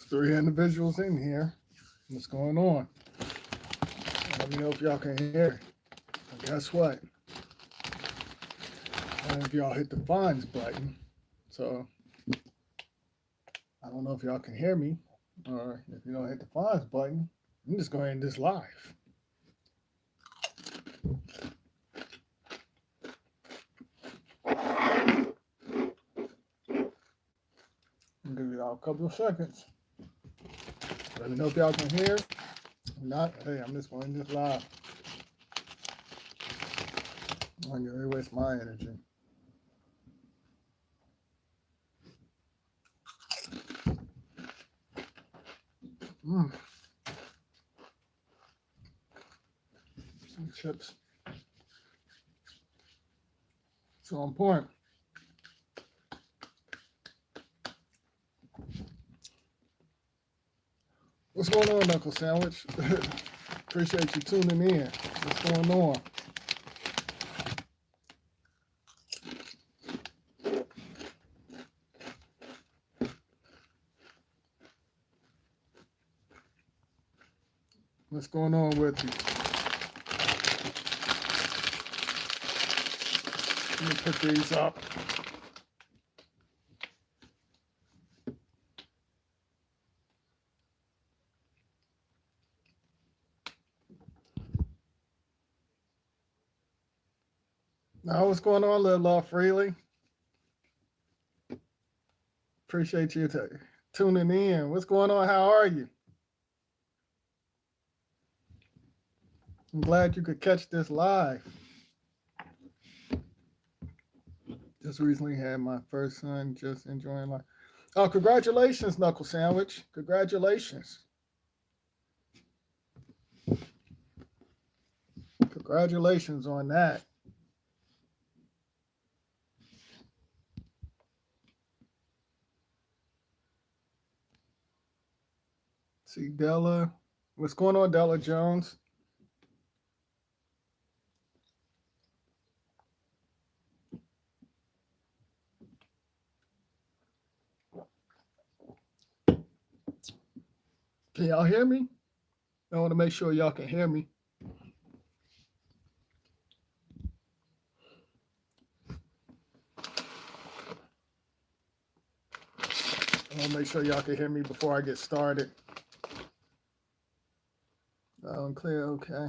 Three individuals in here. What's going on? Let me know if y'all can hear. And guess what? If y'all hit the funds button. So I don't know if y'all can hear me, or if you don't hit the funds button, I'm just going to end this live. I'll give y'all a couple of seconds. Let me know if y'all can hear. If not, hey, I'm just going to end this live. I'm going to waste my energy. Some chips. So on point. What's going on, Knuckle Sandwich? Appreciate you tuning in. What's going on? What's going on with you? Let me put these up. Now, what's going on, Live Love Freely? Appreciate you tuning in. What's going on? How are you? I'm glad you could catch this live. Just recently had my first son, just enjoying life. Oh, congratulations, Knuckle Sandwich. Congratulations. Congratulations on that. See Della. What's going on, Della Jones? Can y'all hear me? I want to make sure y'all can hear me. I want to make sure y'all can hear me before I get started. Clear, okay.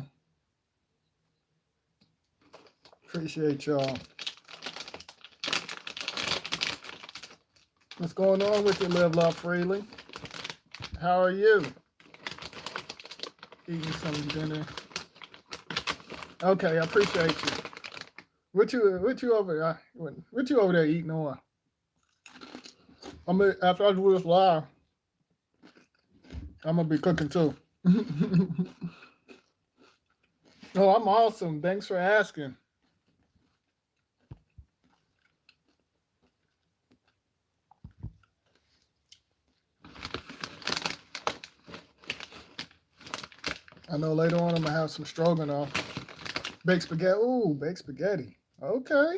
Appreciate y'all. What's going on with you, Live Love Freely? How are you? Eating some dinner. Okay, I appreciate you. What you over there eating on? After I do this live, I'm gonna be cooking too. Oh, I'm awesome. Thanks for asking. I know later on I'm gonna have some stroganoff. Baked spaghetti. Ooh, baked spaghetti. Okay.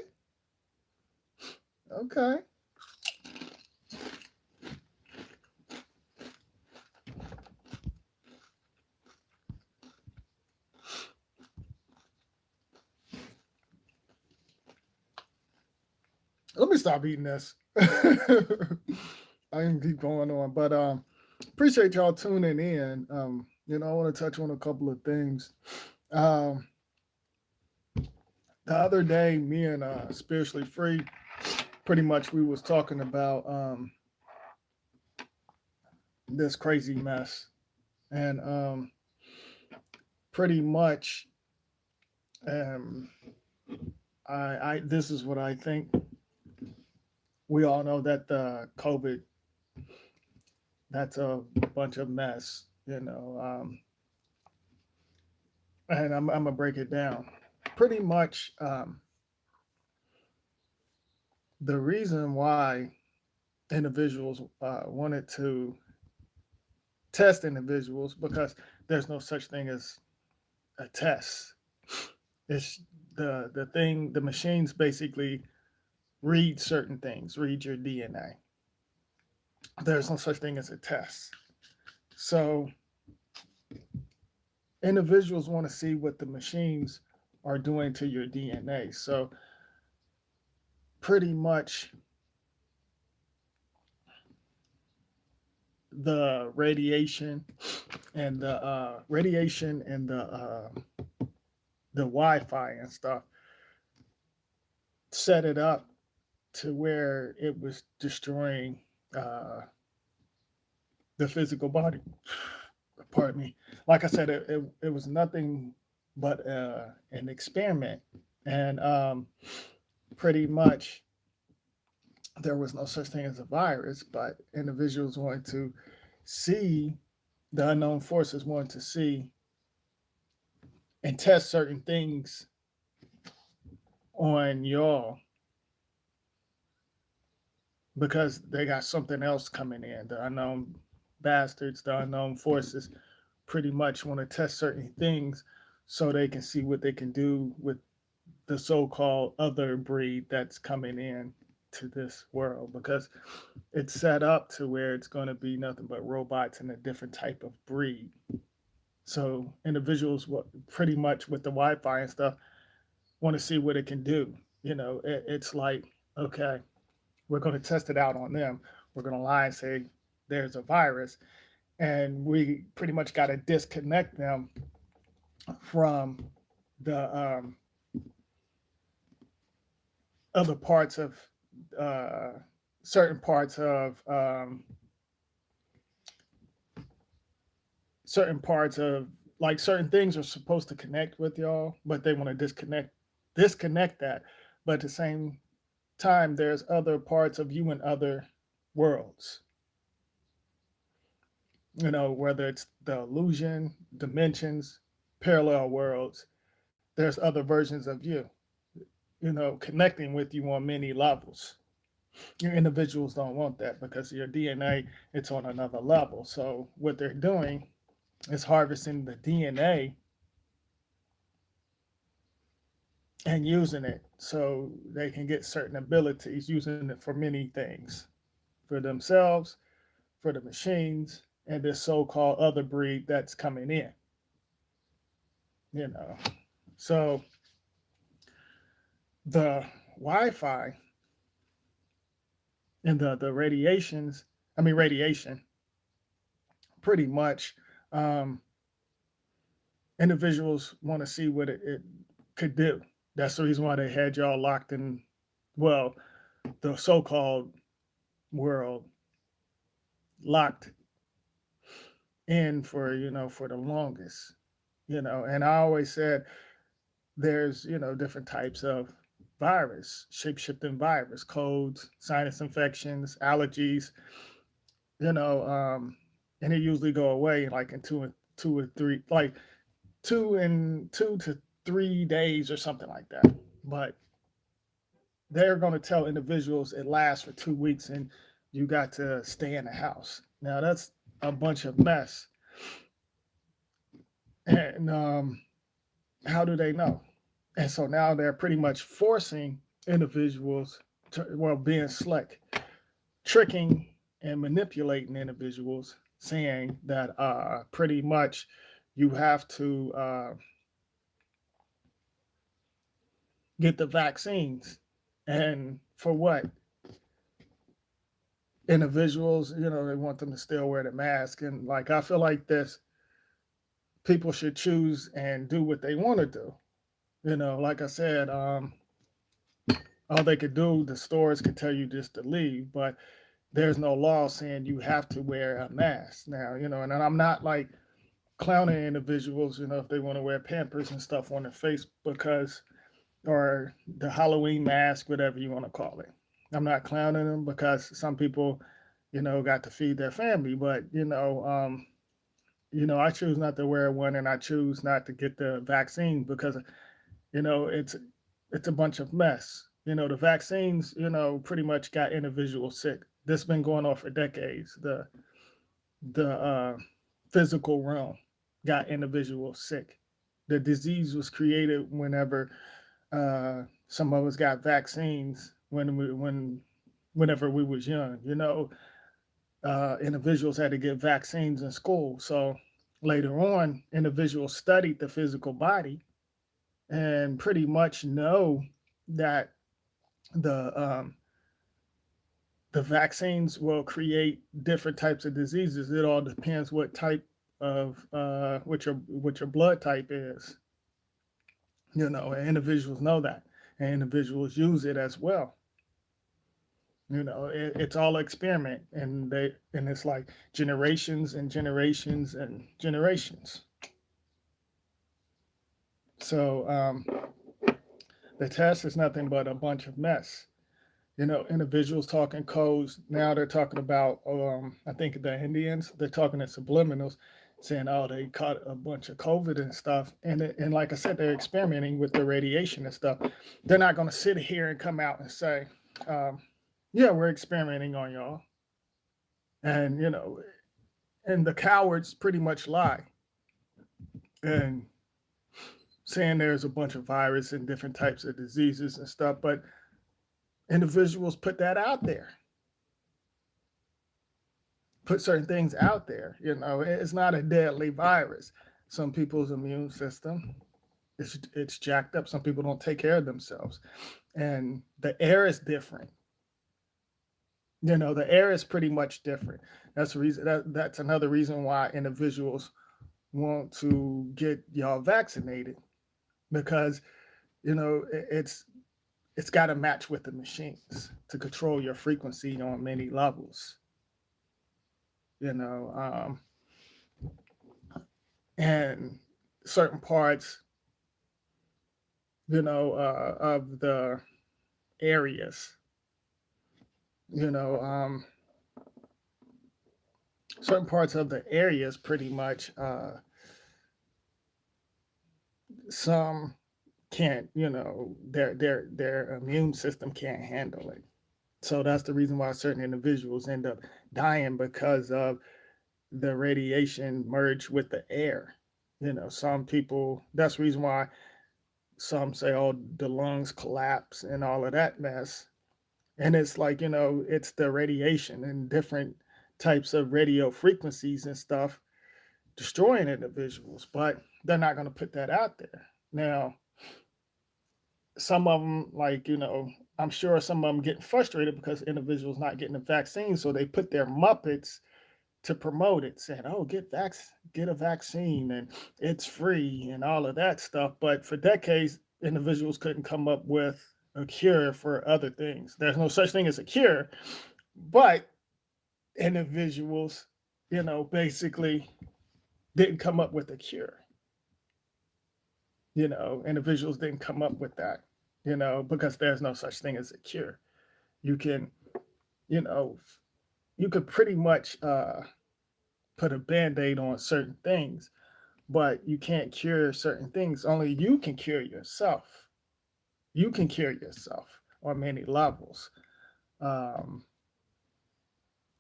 Okay. Let me stop eating this. I can keep going on, but appreciate y'all tuning in. I want to touch on a couple of things. The other day, me and Spiritually Free, pretty much we was talking about this crazy mess, and pretty much, I this is what I think. We all know that the COVID, that's a bunch of mess, and I'm gonna break it down. Pretty much, the reason why individuals wanted to test individuals, because there's no such thing as a test. It's the thing. The machines basically read certain things, read your DNA. There's no such thing as a test. So individuals want to see what the machines are doing to your DNA. So pretty much the radiation and the Wi-Fi and stuff set it up to where it was destroying uh, the physical body. Pardon me. Like I said, it was nothing but an experiment, and pretty much there was no such thing as a virus, but individuals wanted to see the unknown forces, wanted to see and test certain things on y'all because they got something else coming in. The unknown bastards, the unknown forces pretty much want to test certain things so they can see what they can do with the so-called other breed that's coming in to this world, because it's set up to where it's going to be nothing but robots and a different type of breed. So individuals, pretty much with the Wi-Fi and stuff, want to see what it can do. It's like, okay, we're going to test it out on them. We're going to lie and say there's a virus, and we pretty much got to disconnect them from the other parts of uh, certain parts of like certain things are supposed to connect with y'all, but they want to disconnect that. But at the same time, there's other parts of you in other worlds. Whether it's the illusion, dimensions, parallel worlds, there's other versions of you, connecting with you on many levels. Your individuals don't want that because your DNA, it's on another level. So what they're doing is harvesting the DNA and using it so they can get certain abilities, using it for many things, for themselves, for the machines, and this so-called other breed that's coming in. you know so the Wi-Fi and the radiation, pretty much, um, individuals want to see what it could do. That's the reason why they had y'all locked in, well, the so-called world locked in for the longest. And I always said there's different types of virus, shape-shifting virus, colds, sinus infections, allergies, and it usually go away like in two or three, like 2 to 3 days or something like that. But they're going to tell individuals it lasts for 2 weeks and you got to stay in the house. Now that's a bunch of mess. And how do they know? And so now they're pretty much forcing individuals to, well, being slick, tricking and manipulating individuals, saying that pretty much you have to get the vaccines. And for what? Individuals, they want them to still wear the mask. And like, I feel like this, people should choose and do what they want to do. Like I said, all they could do, the stores could tell you just to leave, but there's no law saying you have to wear a mask now, and I'm not like clowning individuals, if they want to wear Pampers and stuff on their face because, or the Halloween mask, whatever you want to call it. I'm not clowning them because some people, got to feed their family, but, I choose not to wear one and I choose not to get the vaccine because, it's a bunch of mess. The vaccines, pretty much got individuals sick. This has been going on for decades. The physical realm got individuals sick. The disease was created whenever some of us got vaccines whenever we was young. individuals had to get vaccines in school. So later on, individuals studied the physical body and pretty much know that the the vaccines will create different types of diseases. It all depends what type of what your blood type is. And individuals know that, and individuals use it as well. It's all experiment, and it's like generations and generations and generations. So the test is nothing but a bunch of mess. Individuals talking codes. Now they're talking about, I think the Indians, they're talking in subliminals, saying, oh, they caught a bunch of COVID and stuff. And like I said, they're experimenting with the radiation and stuff. They're not going to sit here and come out and say, yeah, we're experimenting on y'all. And the cowards pretty much lie and saying there's a bunch of virus and different types of diseases and stuff. But individuals put that out there, put certain things out there. It's not a deadly virus. Some people's immune system, it's jacked up. Some people don't take care of themselves, and the air is different. The air is pretty much different. That's the reason. That's another reason why individuals want to get y'all vaccinated, because it's got to match with the machines to control your frequency on many levels. And certain parts, of the areas, certain parts of the areas pretty much, some can't, their immune system can't handle it. So that's the reason why certain individuals end up dying, because of the radiation merged with the air. Some people, that's the reason why some say, oh, the lungs collapse and all of that mess. And it's like, it's the radiation and different types of radio frequencies and stuff destroying individuals, but they're not going to put that out there. Now, some of them, like, I'm sure some of them getting frustrated because individuals not getting the vaccine, so they put their Muppets to promote it, saying, oh, get a vaccine and it's free and all of that stuff. But for decades, individuals couldn't come up with a cure for other things. There's no such thing as a cure, but individuals, basically didn't come up with a cure. Individuals didn't come up with that, because there's no such thing as a cure. You can, you could pretty much put a band-aid on certain things, but you can't cure certain things. Only you can cure yourself. You can cure yourself on many levels,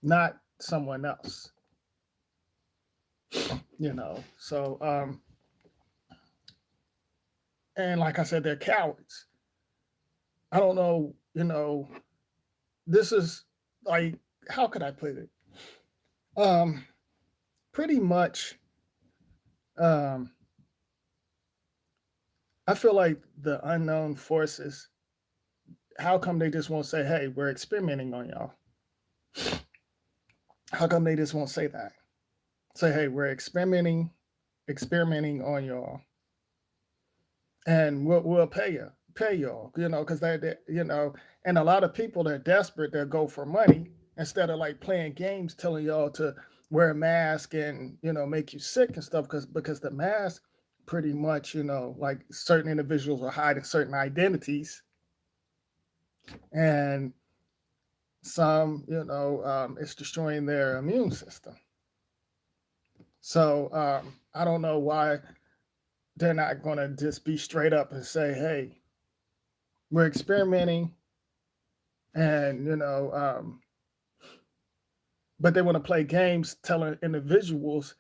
not someone else. So and like I said, they're cowards. I don't know, this is like, how could I put it? Pretty much, I feel like the unknown forces, how come they just won't say, hey, we're experimenting on y'all? How come they just won't say that? Say, hey, we're experimenting on y'all, and we'll pay y'all, because they, and a lot of people, they're desperate, they'll go for money instead of like playing games, telling y'all to wear a mask and make you sick and stuff, because the mask pretty much, like certain individuals are hiding certain identities, and some, it's destroying their immune system. So I don't know why they're not going to just be straight up and say, hey, we're experimenting, and but they want to play games telling individuals,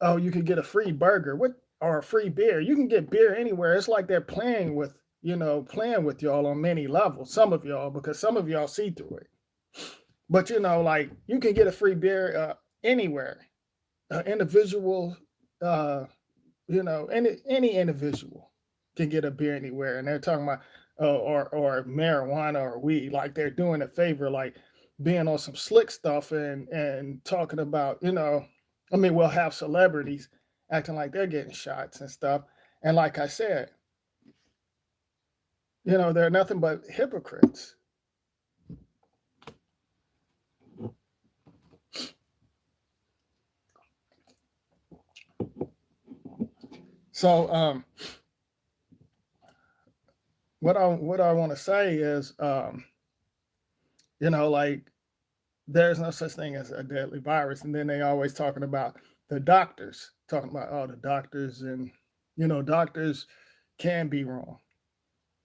oh, you can get a free burger or a free beer. You can get beer anywhere. It's like they're playing with y'all on many levels. Some of y'all, because some of y'all see through it. But like you can get a free beer anywhere. Individual, uh, any individual can get a beer anywhere, and they're talking about or marijuana or weed, like they're doing a favor, like being on some slick stuff and talking about, I mean, we'll have celebrities acting like they're getting shots and stuff, and like I said, they're nothing but hypocrites. So what I want to say is, like there's no such thing as a deadly virus, and then they always talking about the doctors, talking about all the doctors, and doctors can be wrong,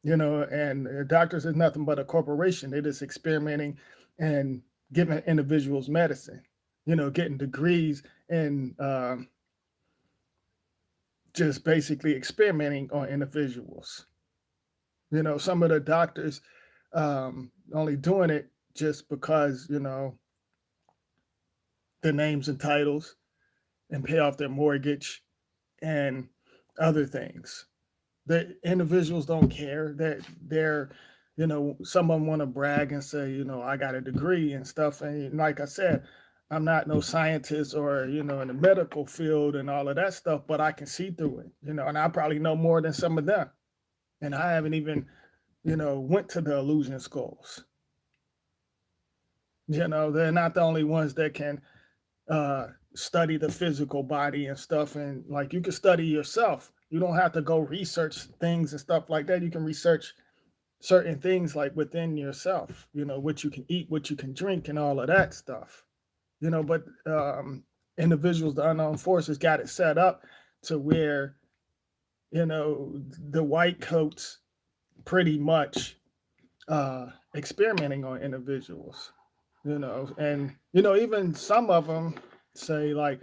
and doctors is nothing but a corporation. They're just experimenting and giving individuals medicine, getting degrees and just basically experimenting on individuals. Some of the doctors only doing it just because, the names and titles and pay off their mortgage and other things. The individuals don't care. They're some of them want to brag and say, I got a degree and stuff. And like I said, I'm not no scientist or, in the medical field and all of that stuff, but I can see through it, and I probably know more than some of them. And I haven't even, went to the illusion schools. They're not the only ones that can study the physical body and stuff. And like you can study yourself. You don't have to go research things and stuff like that. You can research certain things like within yourself, what you can eat, what you can drink, and all of that stuff. But individuals, the unknown forces, got it set up to where, the white coats pretty much experimenting on individuals, and even some of them say like,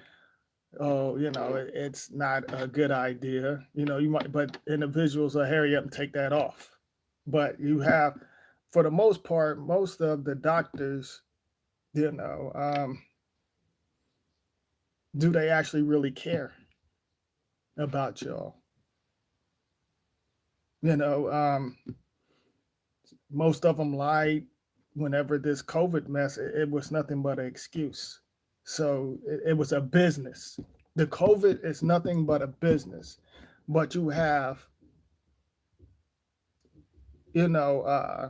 oh, it's not a good idea, you might, but individuals will hurry up and take that off. But you have, for the most part, most of the doctors, do they actually really care about y'all? you know um Most of them lied whenever this COVID mess, it was nothing but an excuse. So it was a business. The COVID is nothing but a business. But you know, uh,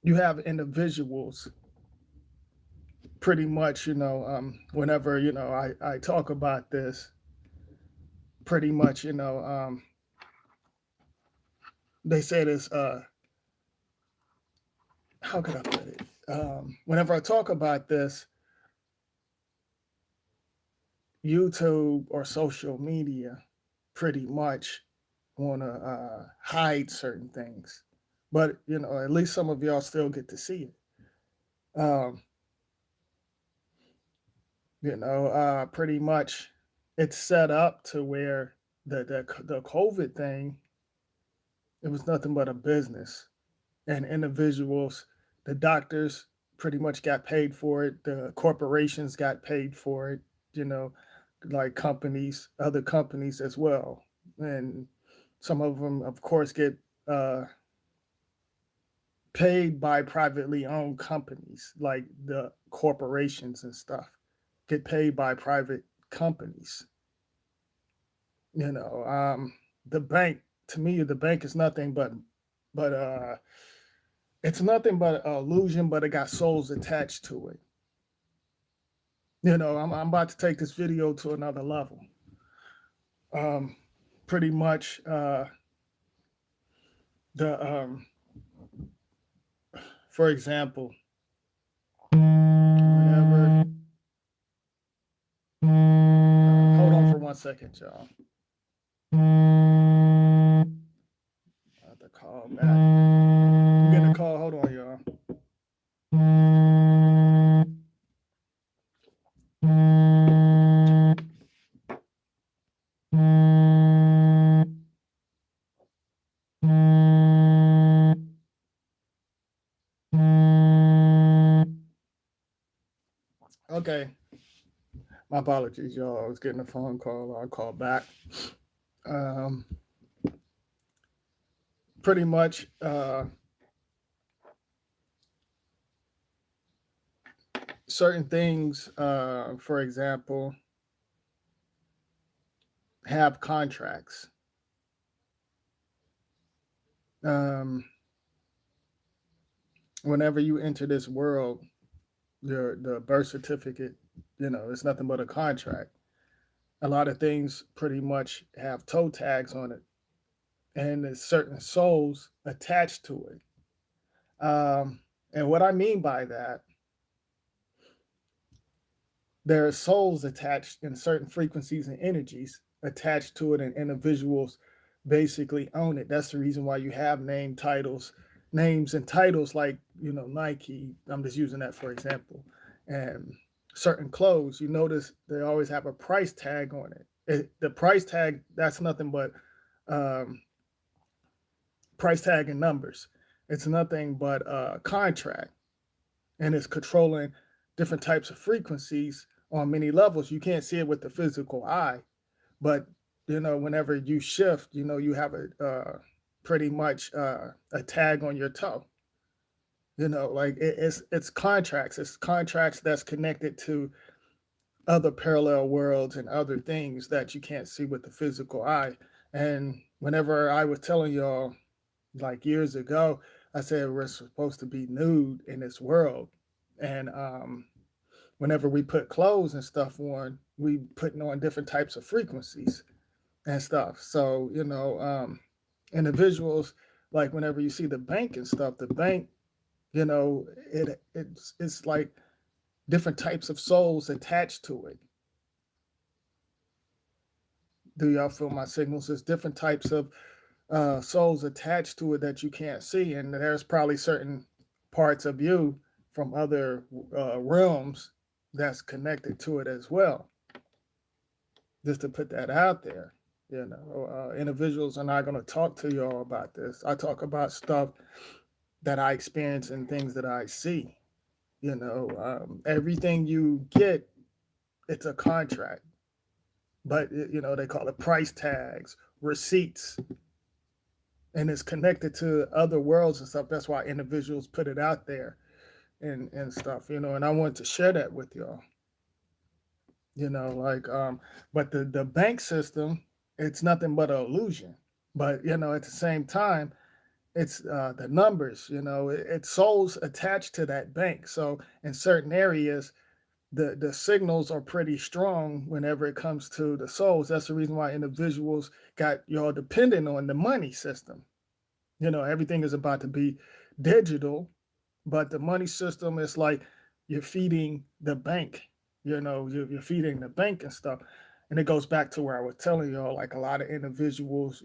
you have individuals pretty much, whenever, I talk about this, pretty much, they say this, how can I put it? Whenever I talk about this, YouTube or social media pretty much want to hide certain things, but at least some of y'all still get to see it. Pretty much, it's set up to where the COVID thing, it was nothing but a business, and individuals, the doctors pretty much got paid for it, the corporations got paid for it, you know, like companies, other companies as well, and some of them, of course, get uh, paid by privately owned companies, like the corporations and stuff, get paid by private companies. You know, the bank, to me, the bank is nothing but it's nothing but an illusion, but it got souls attached to it. I'm about to take this video to another level. Um, Pretty much, the for example, whenever, hold on for 1 second, y'all. I have to call back. I'm getting a call. Hold on, y'all. Okay, my apologies, y'all. I was getting a phone call. I'll call back. Um, Pretty much, certain things, for example, have contracts. Um, Whenever you enter this world, the birth certificate, it's nothing but a contract. A lot of things pretty much have toe tags on it, and there's certain souls attached to it. And what I mean by that, there are souls attached in certain frequencies and energies attached to it, and individuals basically own it. That's the reason why you have names and titles like, Nike. I'm just using that for example. And certain clothes, you notice they always have a price tag on it. The price tag, that's nothing but um, price tag and numbers. It's nothing but a contract, and it's controlling different types of frequencies on many levels. You can't see it with the physical eye, but whenever you shift, you have pretty much a tag on your toe. Like it's contracts. It's contracts that's connected to other parallel worlds and other things that you can't see with the physical eye. And whenever I was telling y'all, like years ago, I said we're supposed to be nude in this world, and whenever we put clothes and stuff on, we putting on different types of frequencies and stuff. So individuals, like whenever you see the bank and stuff, the bank, it's like different types of souls attached to it. Do y'all feel my signals? There's different types of souls attached to it that you can't see, and there's probably certain parts of you from other realms that's connected to it as well. Just to put that out there, individuals are not going to talk to y'all about this. I talk about stuff that I experience and things that I see. Everything you get, it's a contract, but they call it price tags, receipts, and it's connected to other worlds and stuff. That's why individuals put it out there and stuff, and I want to share that with y'all. Like but the bank system, it's nothing but an illusion. But at the same time, it's the numbers, it's souls attached to that bank. So in certain areas, the signals are pretty strong whenever it comes to the souls. That's the reason why individuals got y'all dependent on the money system. Everything is about to be digital, but the money system is like you're feeding the bank. You're feeding the bank and stuff. And it goes back to where I was telling y'all, like a lot of individuals,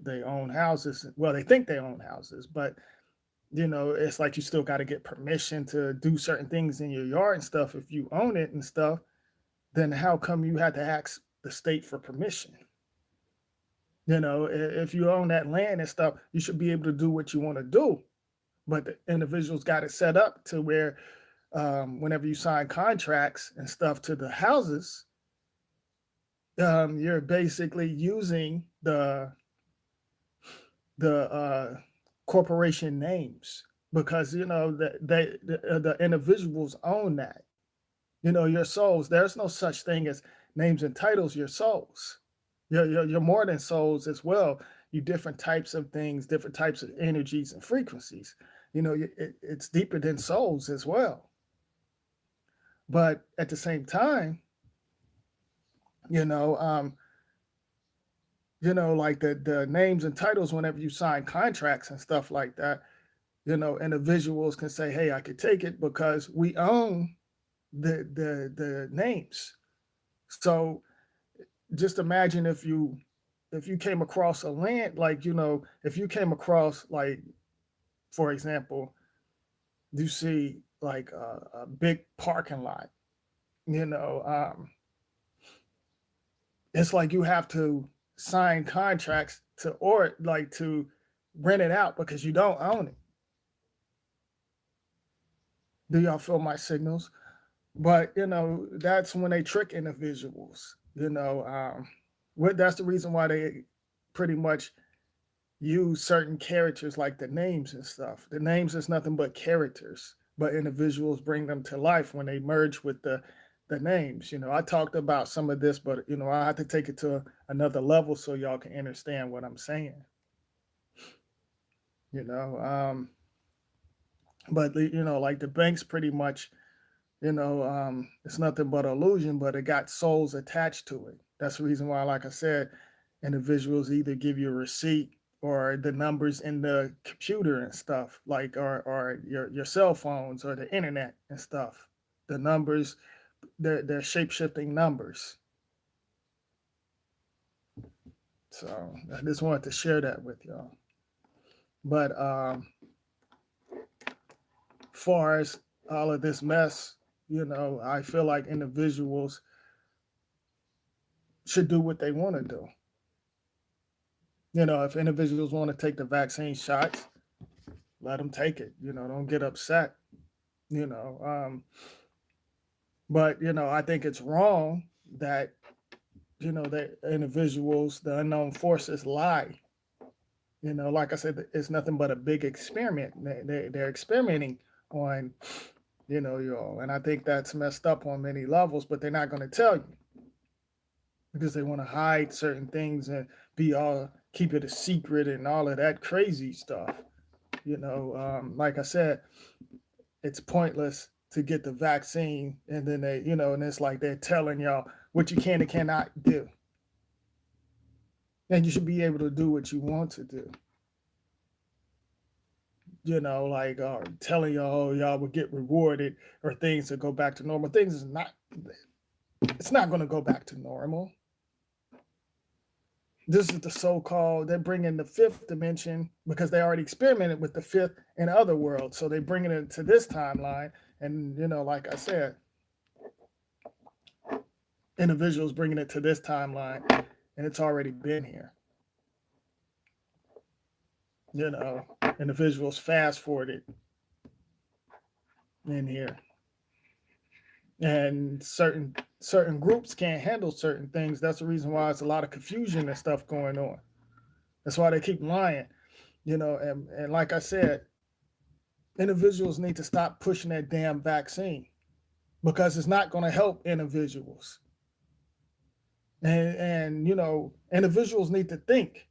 they own houses. Well, they think they own houses, but it's like you still got to get permission to do certain things in your yard and stuff. If you own it and stuff, then how come you had to ask the state for permission? If you own that land and stuff, you should be able to do what you want to do. But the individuals got it set up to where whenever you sign contracts and stuff to the houses, you're basically using the corporation names, because the individuals own that. Your souls. There's no such thing as names and titles. Your souls. You're more than souls as well. You different types of things, different types of energies and frequencies. It's deeper than souls as well. But at the same time, like the names and titles, whenever you sign contracts and stuff like that, individuals can say, hey, I could take it because we own the names. So just imagine if you came across a land, like, if you came across, like, for example, you see like a big parking lot, it's like you have to sign contracts to rent it out because you don't own it. Do y'all feel my signals? But that's when they trick individuals. That's the reason why they pretty much use certain characters like the names and stuff. The names is nothing but characters, but individuals bring them to life when they merge with the names. I talked about some of this, but I have to take it to another level so y'all can understand what I'm saying. You know, but like the banks pretty much, it's nothing but illusion, but it got souls attached to it. That's the reason why, like I said, individuals either give you a receipt or the numbers in the computer and stuff, like or your cell phones or the internet and stuff. The numbers, they're shape shifting numbers. So I just wanted to share that with y'all. But far as all of this mess, I feel like individuals should do what they want to do. If individuals want to take the vaccine shots, let them take it. Don't get upset. You know, but I think it's wrong that that individuals, the unknown forces, lie. Like I said, it's nothing but a big experiment. They're experimenting on y'all, and I think that's messed up on many levels. But they're not going to tell you because they want to hide certain things and keep it a secret and all of that crazy stuff. Like I said, it's pointless to get the vaccine and then they, and it's like they're telling y'all what you can and cannot do. And you should be able to do what you want to do. Like telling y'all, y'all will get rewarded or things to go back to normal. Things is not, it's not going to go back to normal. This is the so-called, they're bringing the fifth dimension because they already experimented with the fifth in other worlds. So they're bringing it to this timeline. And, like I said, individuals bringing it to this timeline and it's already been here. Individuals fast forwarded in here. And certain groups can't handle certain things. That's the reason why it's a lot of confusion and stuff going on. That's why they keep lying. And like I said, individuals need to stop pushing that damn vaccine because it's not going to help individuals. And individuals need to think.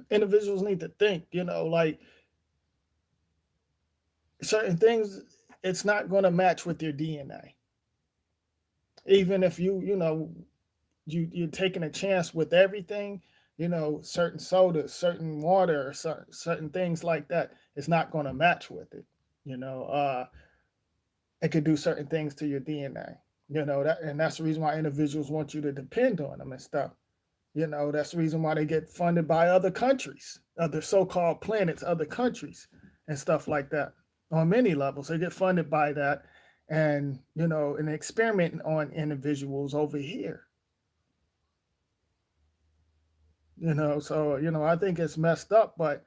Individuals need to think, like certain things, it's not going to match with your DNA. Even if you're taking a chance with everything, certain sodas, certain water, certain things like that, it's not going to match with it. It could do certain things to your DNA. And that's the reason why individuals want you to depend on them and stuff. That's the reason why they get funded by other countries, other so-called planets, other countries, and stuff like that. On many levels, they get funded by that, and an experiment on individuals over here. So I think it's messed up, but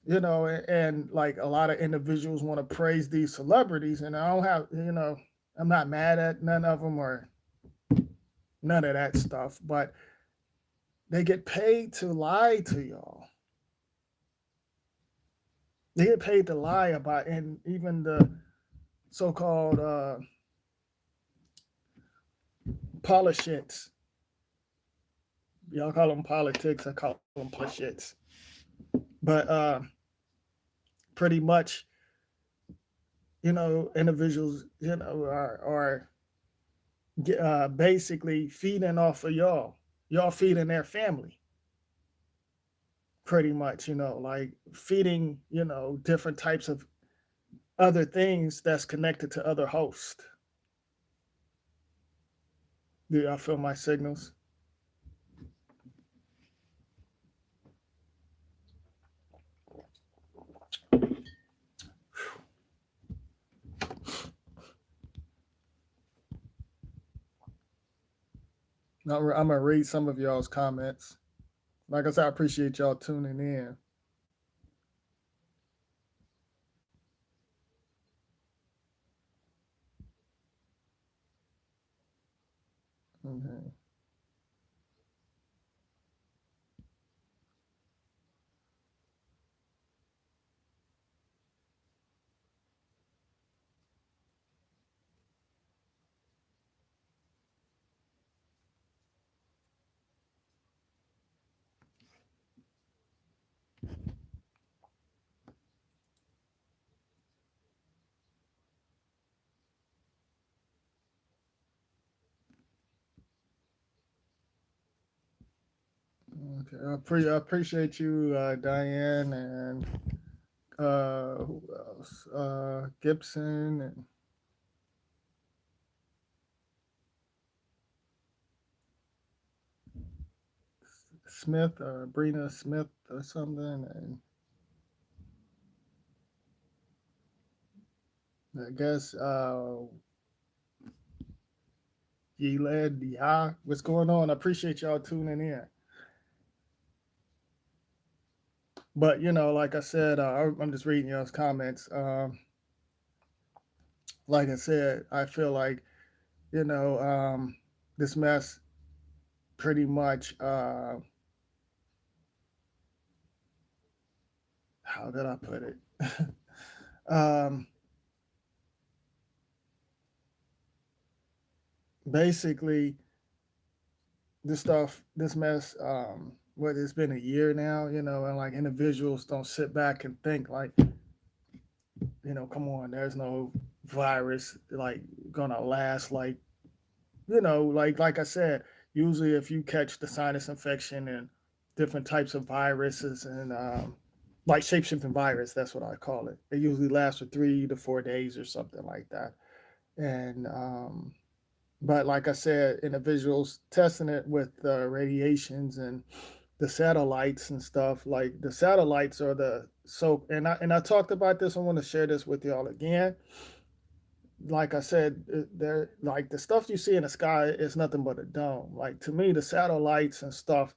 and like a lot of individuals want to praise these celebrities, and I don't have, I'm not mad at none of them or none of that stuff, but they get paid to lie to y'all. They get paid to lie about, and even the so-called politicians. Y'all call them politics, I call them politicians. But pretty much, individuals, are basically feeding off of y'all. Y'all feeding their family. Pretty much, like feeding, different types of other things that's connected to other hosts. Do y'all feel my signals? I'm going to read some of y'all's comments. Like I said, I appreciate y'all tuning in. Okay, I appreciate you, Diane, and who else? Gibson and Smith, or Brina Smith or something, and I guess Yeled Yah. What's going on? I appreciate y'all tuning in. But like I said, I'm just reading y'all's comments. Like I said, I feel like you know this mess pretty much. How did I put it? um, Basically, this mess. What it's been a year now, and like individuals don't sit back and think like, come on, there's no virus like gonna last like like I said, usually if you catch the sinus infection and different types of viruses and like shapeshifting virus, that's what I call it. It usually lasts for 3 to 4 days or something like that. And but like I said, individuals testing it with radiations and the satellites and stuff. Like the satellites are and I talked about this. I want to share this with y'all again. Like I said, they're like the stuff you see in the sky is nothing but a dome. Like to me, the satellites and stuff,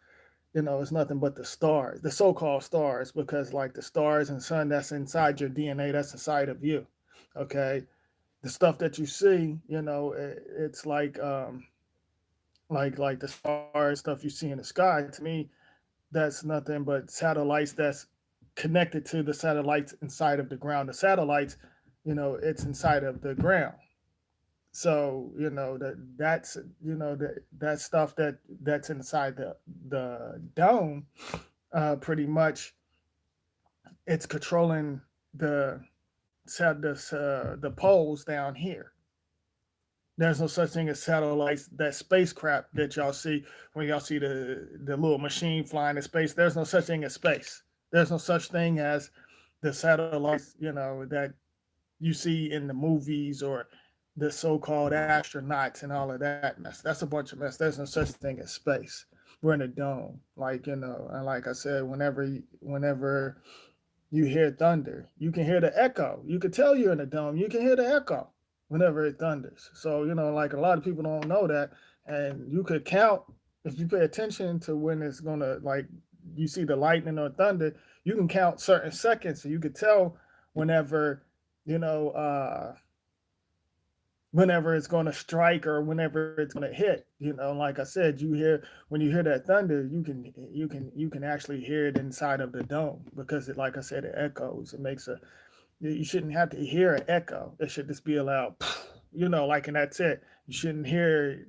it's nothing but the stars, the so-called stars, because like the stars and sun, that's inside your DNA, that's inside of you. Okay, the stuff that you see, it's like the stars stuff you see in the sky. To me, that's nothing but satellites that's connected to the satellites inside of the ground. The satellites, it's inside of the ground. So that's that stuff that's inside the dome. Pretty much, it's controlling the the poles down here. There's no such thing as satellites. That spacecraft that y'all see when y'all see the little machine flying in space. There's no such thing as space. There's no such thing as the satellites. That you see in the movies or the so-called astronauts and all of that mess. That's a bunch of mess. There's no such thing as space. We're in a dome. Like, and like I said, whenever you hear thunder, you can hear the echo. You can tell you're in a dome. You can hear the echo whenever it thunders. So, like a lot of people don't know that. And you could count if you pay attention to when it's gonna like you see the lightning or thunder, you can count certain seconds. So you could tell whenever you know, whenever it's going to strike or whenever it's going to hit. Like I said, when you hear that thunder, you can actually hear it inside of the dome because like I said, it echoes. It makes a you shouldn't have to hear an echo. It should just be a loud, like, and that's it. You shouldn't hear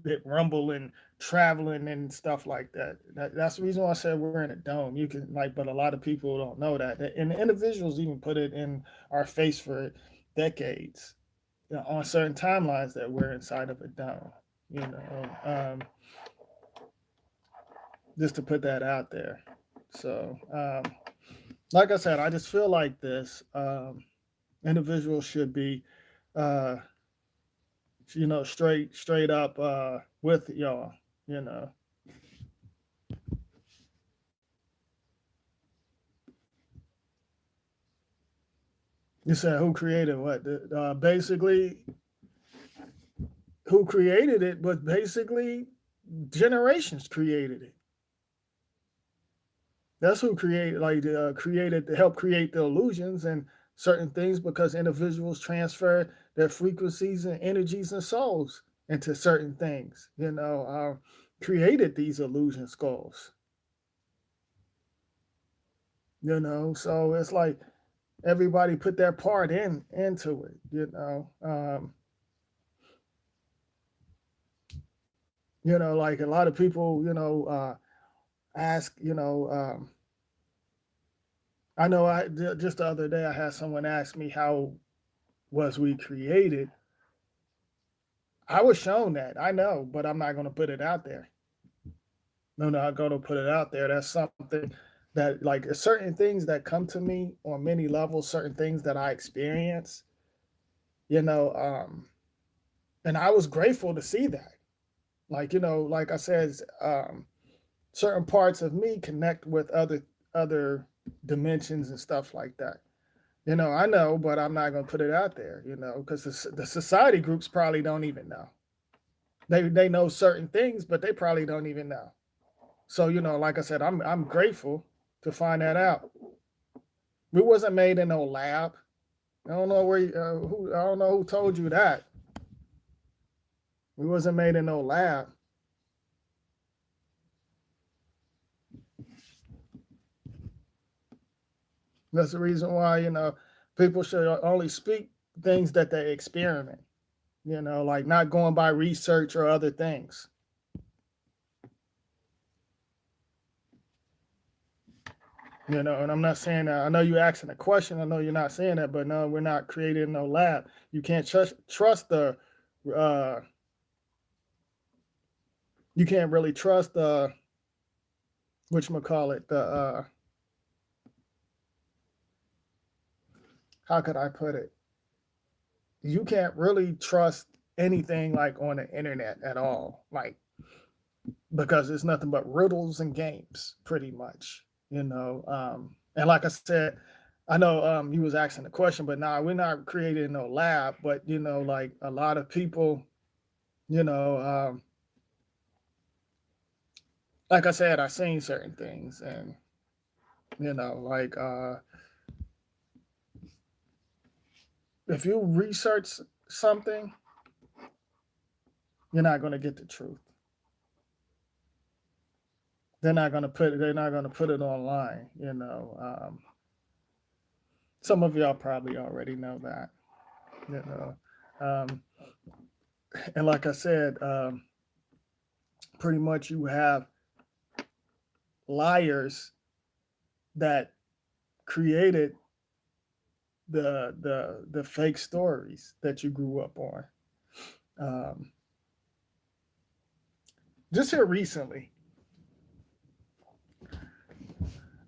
it rumble and traveling and stuff like that. That's the reason why I said we're in a dome. You can but a lot of people don't know that. And the individuals even put it in our face for decades, on certain timelines that we're inside of a dome. You know, just to put that out there. So, like I said, I just feel like this. Individuals should be, uh, straight up with y'all. You know, you said who created what? Basically, who created it, but basically, generations created it. That's who created to help create the illusions and certain things because individuals transfer their frequencies and energies and souls into certain things. Created these illusion skulls. So it's like everybody put their part into it. Like a lot of people, ask, I know just the other day I had someone ask me how was we created. I was shown that, I know, but I'm not going to put it out there. I'm not going to put it out there. That's something that, like, certain things that come to me on many levels, certain things that I experience, you know, and I was grateful to see that. Like, like I said, certain parts of me connect with other dimensions and stuff like that. I know, but I'm not going to put it out there, because the society groups probably don't even know. They know certain things, but they probably don't even know. So, like I said, I'm grateful to find that out. We wasn't made in no lab. I don't know I don't know who told you that. We wasn't made in no lab. That's the reason why, people should only speak things that they experiment, like not going by research or other things. And I'm not saying that. I know you're asking a question. I know you're not saying that, but no, we're not creating no lab. You can't trust the, you can't really trust the, whatchamacallit, the, how could I put it? You can't really trust anything like on the internet at all, like, because it's nothing but riddles and games, pretty much, and like I said, I know you was asking the question, but nah, we're not creating no lab, but like a lot of people, you know, like I said, I've seen certain things, and like if you research something, you're not going to get the truth. They're not going to put it online. Some of y'all probably already know that. You know, um, and like I said, pretty much you have liars that created the fake stories that you grew up on. Um, just here recently,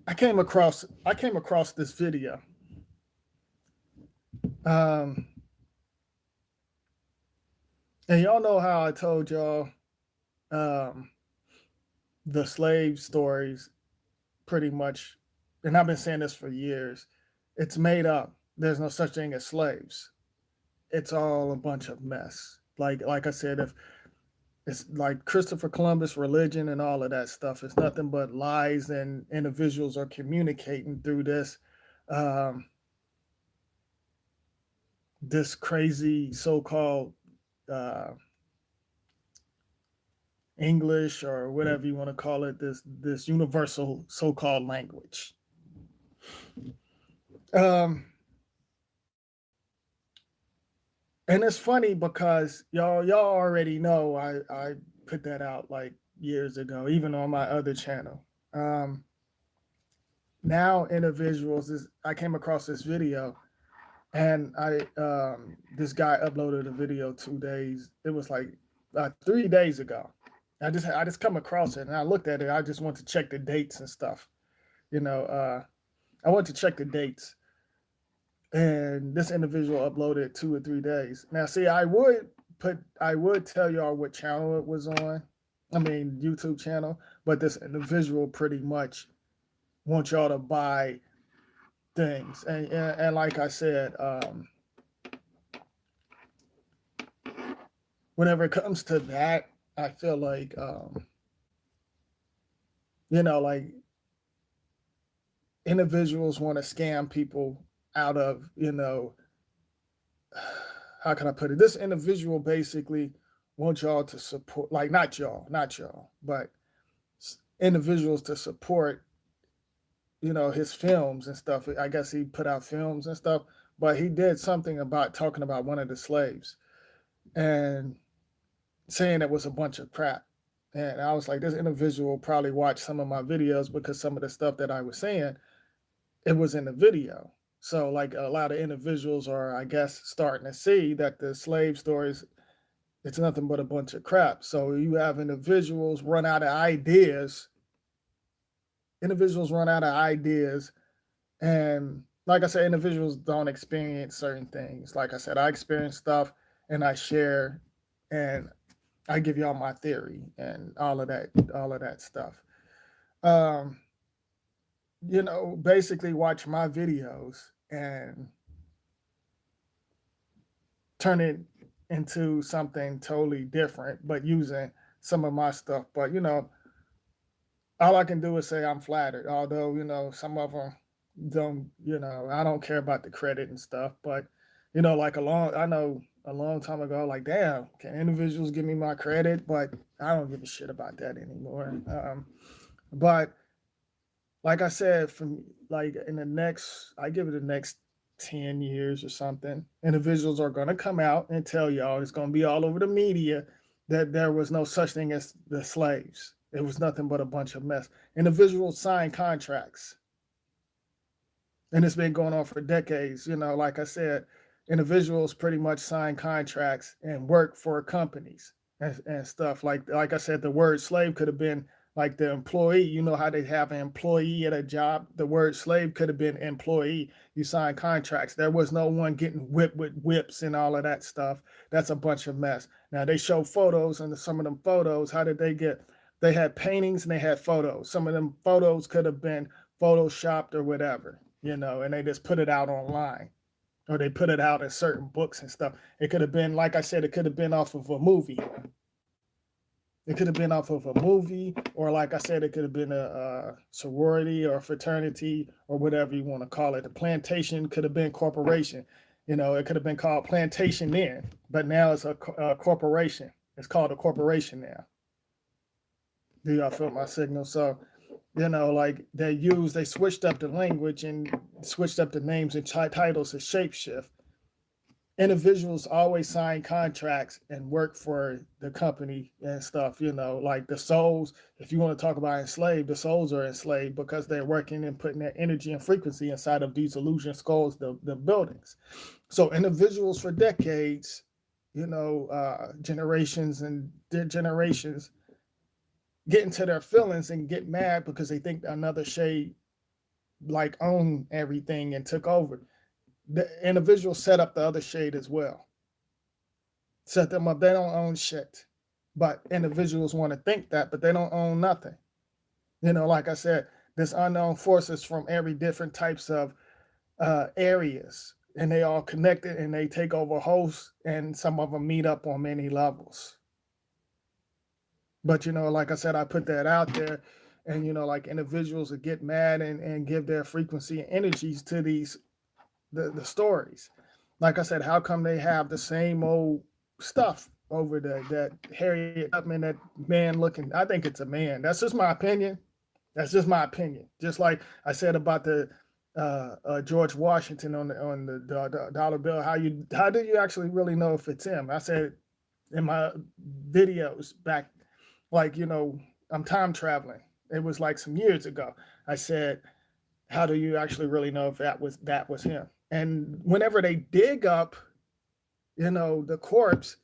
I came across this video. And y'all know how I told y'all the slave stories pretty much, and I've been saying this for years, it's made up. There's no such thing as slaves. It's all a bunch of mess. Like I said, if it's like Christopher Columbus religion and all of that stuff, it's nothing but lies, and individuals are communicating through this crazy so-called English, or whatever you want to call it, this universal so-called language. And it's funny because y'all already know I put that out like years ago, even on my other channel. Now individuals I came across this video, and this guy uploaded a video 2 days. It was like 3 days ago. I just come across it, and I looked at it. I just want to check the dates and stuff. I went to check the dates, and this individual uploaded 2 or 3 days. Now, see, I would tell y'all what channel it was on. I mean, YouTube channel, but this individual pretty much wants y'all to buy things, and like I said, whenever it comes to that, I feel like like individuals want to scam people out of, how can I put it? This individual basically wants y'all to support, like not y'all, but individuals to support, his films and stuff. I guess he put out films and stuff, but he did something about talking about one of the slaves and saying it was a bunch of crap. And I was like, this individual probably watched some of my videos, because some of the stuff that I was saying, it was in the video. So like a lot of individuals are, I guess, starting to see that the slave stories It's nothing but a bunch of crap. So you have individuals run out of ideas. Individuals run out of ideas, and like I said, individuals don't experience certain things. Like I said, I experience stuff and I share, and I give y'all my theory and all of that stuff. Um, basically watch my videos and turn it into something totally different, but using some of my stuff. But all I can do is say I'm flattered. Although some of them don't. I don't care about the credit and stuff. But like I know a long time ago, like damn, can individuals give me my credit? But I don't give a shit about that anymore. But like I said, from like in the next, I give it the next 10 years or something, individuals are going to come out and tell y'all, it's going to be all over the media, that there was no such thing as the slaves. It was nothing but a bunch of mess. Individuals sign contracts, and it's been going on for decades. Like I said, individuals pretty much sign contracts and work for companies and stuff. Like I said, the word slave could have been like the employee. You know how they have an employee at a job? The word slave could have been employee. You sign contracts. There was no one getting whipped with whips and all of that stuff. That's a bunch of mess. Now they show photos, and some of them photos, how did they get? They had paintings and they had photos. Some of them photos could have been photoshopped or whatever, and they just put it out online, or they put it out in certain books and stuff. It could have been, like I said, it could have been off of a movie. It could have been off of a movie, or like I said, it could have been a sorority or a fraternity or whatever you want to call it. The plantation could have been corporation. It could have been called plantation then, but now it's a corporation. It's called a corporation now. Do y'all feel my signal? So, like they switched up the language and switched up the names and titles to shapeshift. Individuals always sign contracts and work for the company and stuff, like the souls. If you want to talk about enslaved, the souls are enslaved because they're working and putting their energy and frequency inside of these illusion skulls, the buildings. So individuals for decades, generations and generations, get into their feelings and get mad because they think another shade like owned everything and took over. The individuals set up the other shade as well. Set them up. They don't own shit. But individuals want to think that, but they don't own nothing. Like I said, there's unknown forces from every different types of areas, and they all connected and they take over hosts, and some of them meet up on many levels. But like I said, I put that out there, and like individuals that get mad and give their frequency and energies to these the stories. Like I said, how come they have the same old stuff over there? That Harriet Tubman, that man looking, I think it's a man. That's just my opinion. That's just my opinion. Just like I said about the George Washington on the dollar bill. How do you actually really know if it's him? I said in my videos back, like I'm time traveling. It was like some years ago. I said, how do you actually really know if that was him? And whenever they dig up, the corpse,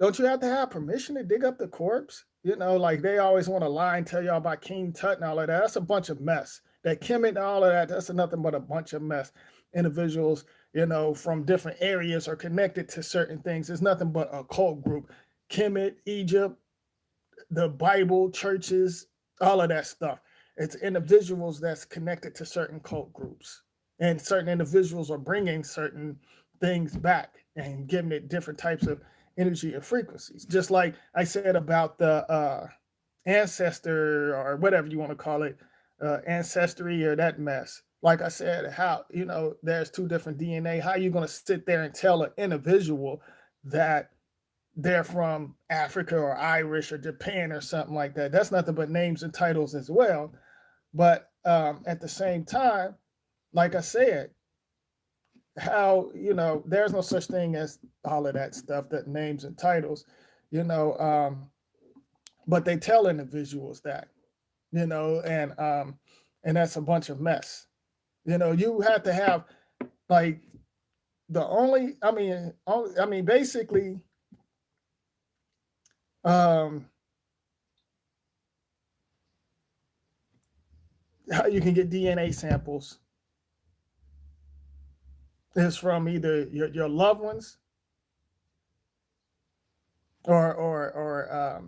don't you have to have permission to dig up the corpse? Like they always want to lie and tell y'all about King Tut and all of that. That's a bunch of mess. That Kemet and all of that, that's nothing but a bunch of mess. Individuals, from different areas are connected to certain things. It's nothing but a cult group. Kemet, Egypt, the Bible, churches, all of that stuff. It's individuals that's connected to certain cult groups, and certain individuals are bringing certain things back and giving it different types of energy and frequencies. Just like I said about the ancestor, or whatever you want to call it, ancestry or that mess. Like I said, how, there's two different DNA. How are you going to sit there and tell an individual that they're from Africa or Irish or Japan or something like that? That's nothing but names and titles as well. But at the same time, like I said, how, there's no such thing as all of that stuff, that names and titles, but they tell individuals that, and that's a bunch of mess. You have to have, like, basically, Um, how you can get DNA samples is from either your loved ones or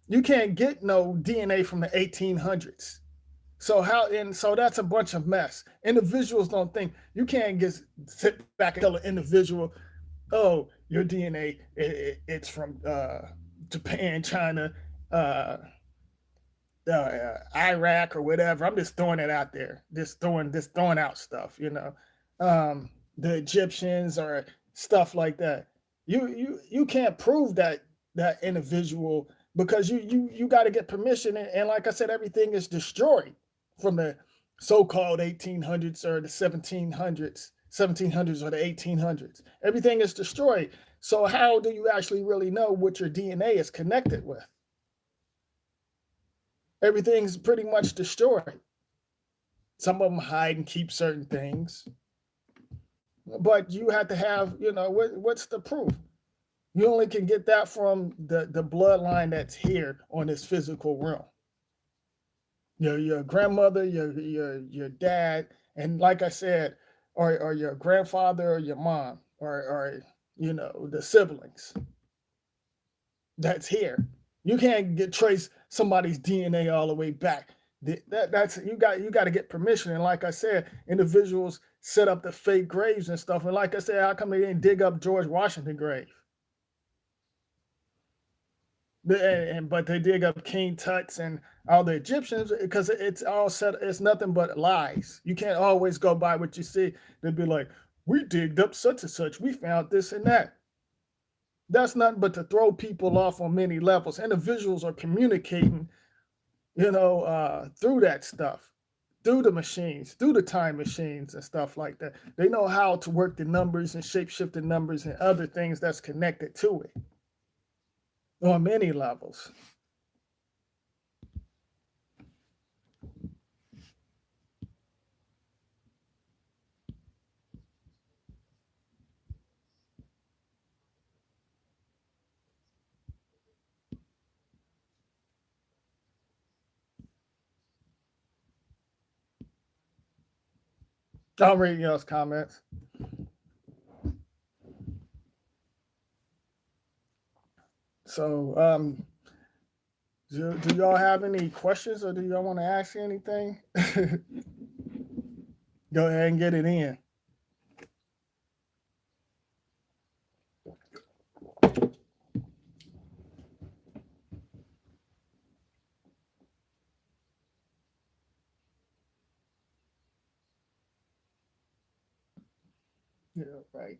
you can't get no DNA from the 1800s. So how and so that's a bunch of mess. Individuals don't think you can't just sit back and tell an individual, oh, your DNA it's from Japan, China, uh, Iraq or whatever. I'm just throwing it out there, just throwing out stuff, the Egyptians or stuff like that. You can't prove that individual because you got to get permission, and like I said, everything is destroyed from the so-called 1800s or the 1700s or the 1800s. Everything is destroyed. So how do you actually really know what your DNA is connected with? Everything's pretty much destroyed. Some of them hide and keep certain things, but you have to have, what's the proof? You only can get that from the bloodline that's here on this physical realm. Your grandmother, your dad, and like I said, or your grandfather or your mom, or the siblings that's here. You can't trace somebody's DNA all the way back. That's you got to get permission. And like I said, individuals set up the fake graves and stuff. And like I said, how come they didn't dig up George Washington grave? But they dig up King Tut's and all the Egyptians because it's all set. It's nothing but lies. You can't always go by what you see. They'd be like, "We digged up such and such. We found this and that." That's nothing but to throw people off on many levels. Individuals are communicating, through that stuff, through the machines, through the time machines and stuff like that. They know how to work the numbers and shape shift the numbers and other things that's connected to it on many levels. I'll read y'all's comments. So, do y'all have any questions or do y'all want to ask anything? Go ahead and get it in. Yeah, right.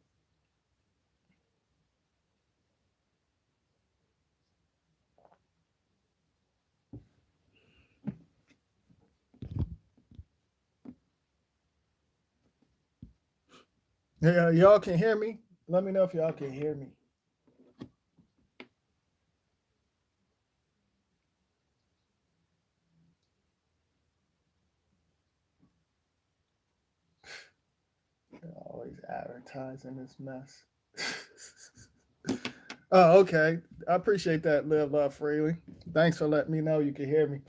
Yeah, y'all can hear me. Let me know if y'all can hear me. Always advertising this mess. Oh, okay. I appreciate that, Live Love Freely. Thanks for letting me know you can hear me.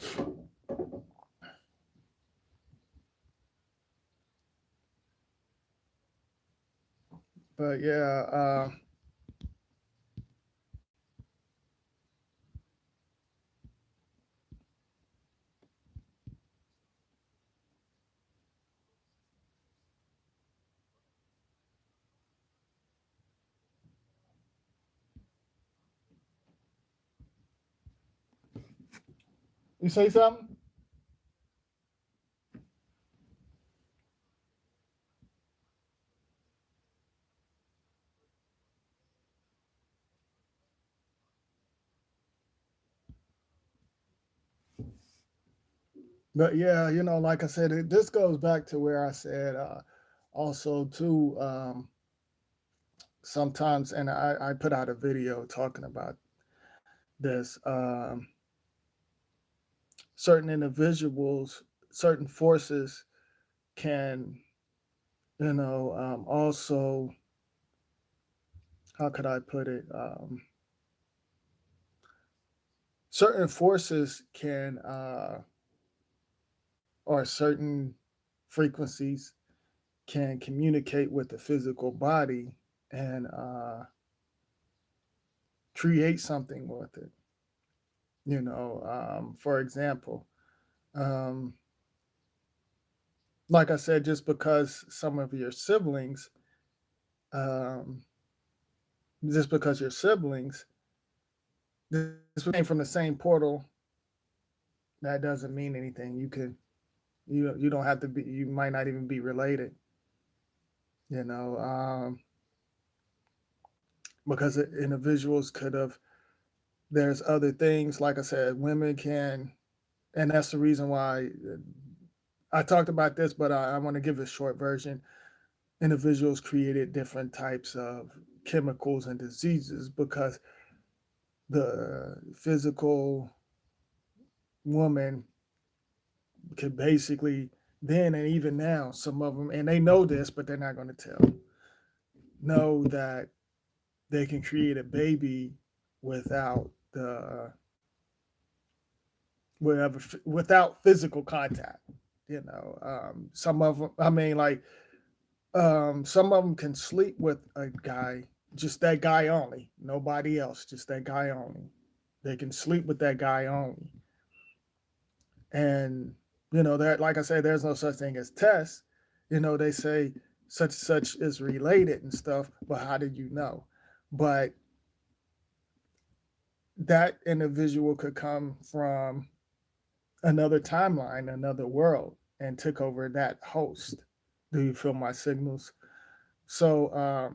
But yeah, you say something? But yeah, like I said, this goes back to where I said also too. Sometimes, and I put out a video talking about this. Certain individuals, certain forces can, also, how could I put it? certain forces can or certain frequencies can communicate with the physical body and create something with it. For example, um, like I said, just because some of your siblings, um, just because your siblings, this came from the same portal, that doesn't mean anything. You don't have to be. You might not even be related. You know, because individuals could have. There's other things, like I said, women can, and that's the reason why I talked about this, but I want to give a short version. Individuals created different types of chemicals and diseases because the physical woman could basically then and even now, some of them, and they know this, but they're not going to tell, know that they can create a baby without the whatever without physical contact. Some of them, I mean, like some of them can sleep with a guy, just that guy only, nobody else, just that guy only. They can sleep with that guy only. And, that, like I said, there's no such thing as tests. They say such and such is related and stuff, but how did you know? But that individual could come from another timeline, another world, and took over that host. Do you feel my signals? So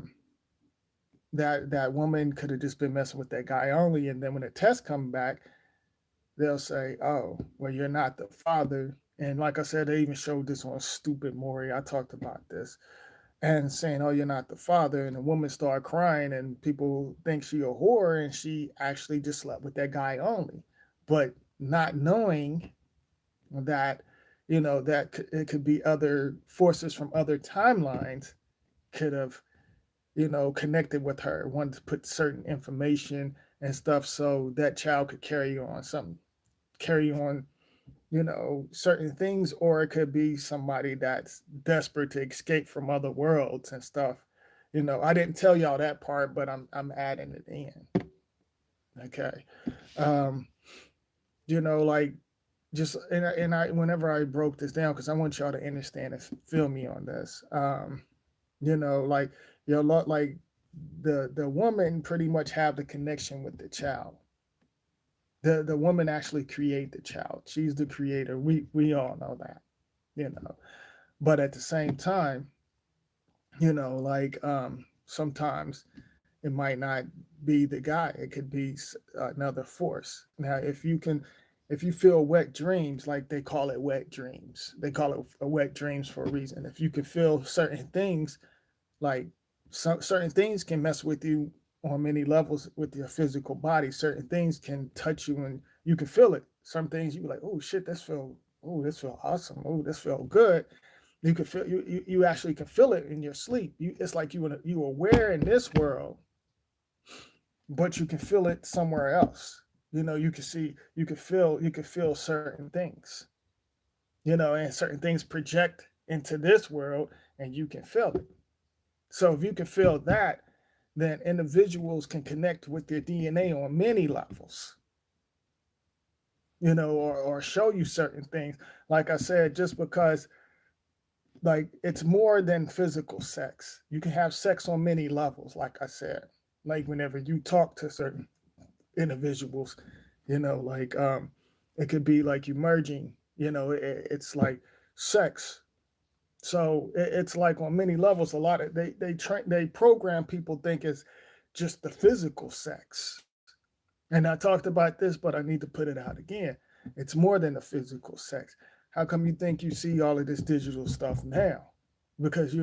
that woman could have just been messing with that guy only, and then when the test come back, they'll say, "Oh, well, you're not the father." And like I said, they even showed this on Stupid Maury. I talked about this, and saying, "Oh, you're not the father," and the woman started crying, and people think she a whore, and she actually just slept with that guy only, but not knowing that that it could be other forces from other timelines could have connected with her, wanted to put certain information and stuff so that child could carry on certain things, or it could be somebody that's desperate to escape from other worlds and stuff. I didn't tell y'all that part, but I'm adding it in. Okay. um like, just and I whenever I broke this down, because I want y'all to understand and feel me on this. Like like the woman pretty much have the connection with the child. The woman actually create the child. She's the creator. We all know that. But at the same time, like sometimes it might not be the guy. It could be another force. Now, if you feel wet dreams, like they call it wet dreams, they call it wet dreams for a reason. If you can feel certain things, like certain things can mess with you on many levels with your physical body. Certain things can touch you and you can feel it. Some things you be like, oh shit, this feel awesome. Oh, this feel good. You can feel you actually can feel it in your sleep. It's like you aware in this world, but you can feel it somewhere else. You can see, you can feel certain things. And certain things project into this world, and you can feel it. So if you can feel that, then individuals can connect with their DNA on many levels, or show you certain things. Like I said, just because, like, it's more than physical sex. You can have sex on many levels, like I said. Like whenever you talk to certain individuals, like it could be like you merging, it's like sex. So it's like on many levels. A lot of they program people think it's just the physical sex. And I talked about this, but I need to put it out again. It's more than the physical sex. How come you think you see all of this digital stuff now? Because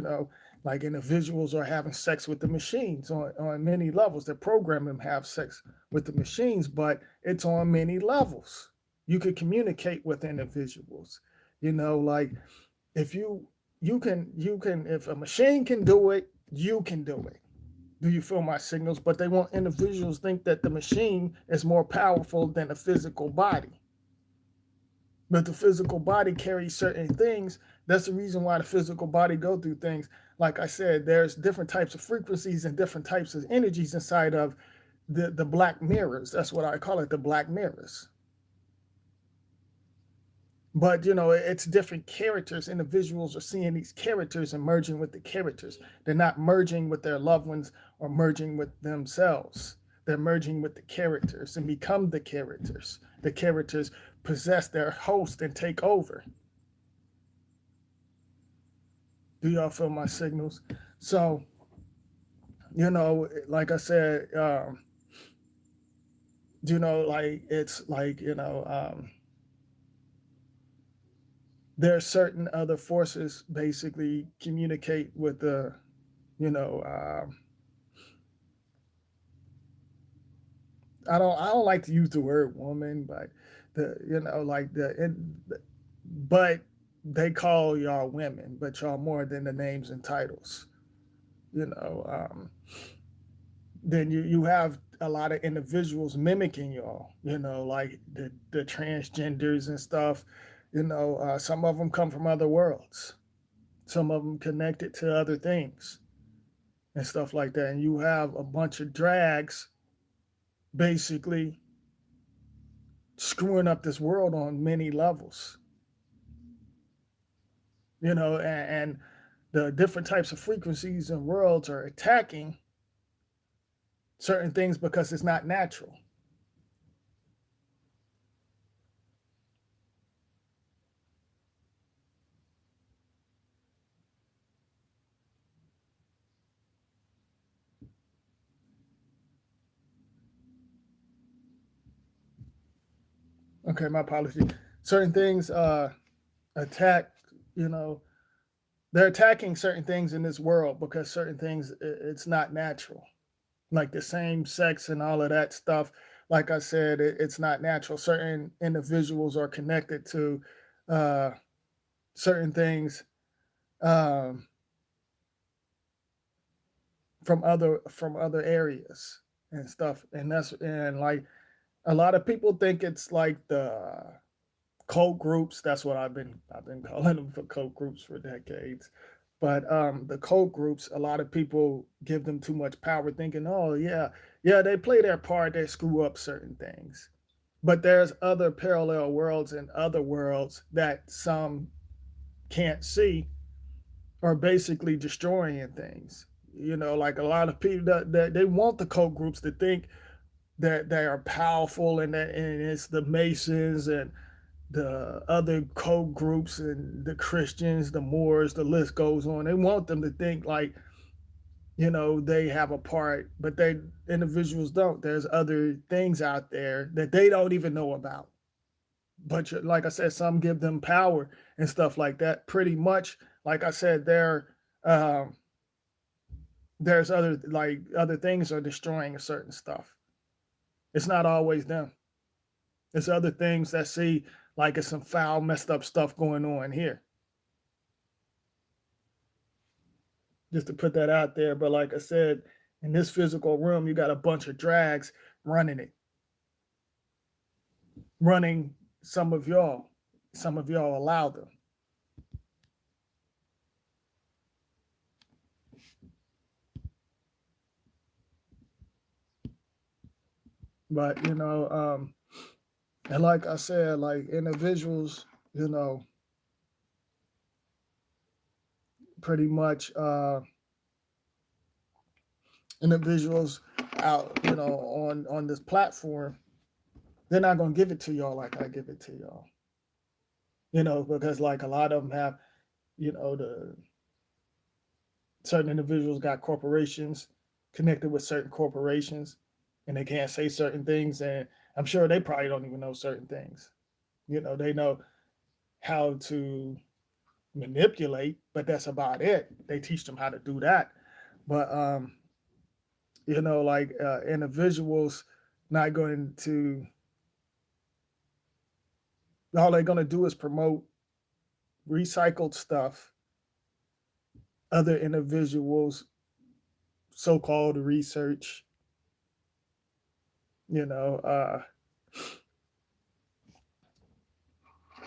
like individuals are having sex with the machines on many levels. They're programming them to have sex with the machines, but it's on many levels. You could communicate with individuals. Like if you can if a machine can do it, you can do it. Do you feel my signals? But they want individuals think that the machine is more powerful than the physical body. But the physical body carries certain things. That's the reason why the physical body go through things. Like I said, there's different types of frequencies and different types of energies inside of the black mirrors. That's what I call it, the black mirrors. But it's different characters. Individuals are seeing these characters and merging with the characters. They're not merging with their loved ones or merging with themselves. They're merging with the characters and become the characters. The characters possess their host and take over. Do y'all feel my signals? So, like I said, like it's like, there are certain other forces basically communicate with the, you know, I don't like to use the word woman, but but they call y'all women, but y'all more than the names and titles. You know, then you have a lot of individuals mimicking y'all. Like the transgenders and stuff. Some of them come from other worlds. Some of them connected to other things and stuff like that. And you have a bunch of drags basically screwing up this world on many levels. And the different types of frequencies and worlds are attacking certain things because it's not natural. Okay, my apology. Certain things attack, you know, they're attacking certain things in this world because certain things it's not natural. Like the same sex and all of that stuff. Like I said, it's not natural. Certain individuals are connected to uh, certain things um, from other areas and stuff, and like a lot of people think it's like the cult groups. That's what I've been calling them, for cult groups for decades. But the cult groups, a lot of people give them too much power, thinking, oh yeah, they play their part, they screw up certain things. But there's other parallel worlds and other worlds that some can't see are basically destroying things. Like a lot of people that they want the cult groups to think that they are powerful, and it's the Masons and the other cult groups and the Christians, the Moors, the list goes on. They want them to think like, they have a part, but they individuals don't. There's other things out there that they don't even know about. But like I said, some give them power and stuff like that. Pretty much, like I said, um, there's other things are destroying certain stuff. It's not always them. It's other things that see like it's some foul, messed up stuff going on here. Just to put that out there. But like I said, in this physical room, you got a bunch of drags running it, running some of y'all. Some of y'all allow them. But and like I said, like individuals, pretty much individuals out, on this platform, they're not gonna give it to y'all like I give it to y'all. Because like a lot of them have, the certain individuals got corporations connected with certain corporations, and they can't say certain things, and I'm sure they probably don't even know certain things. They know how to manipulate, but that's about it. They teach them how to do that. But like individuals not going to, all they're going to do is promote recycled stuff, other individuals so-called research, you know,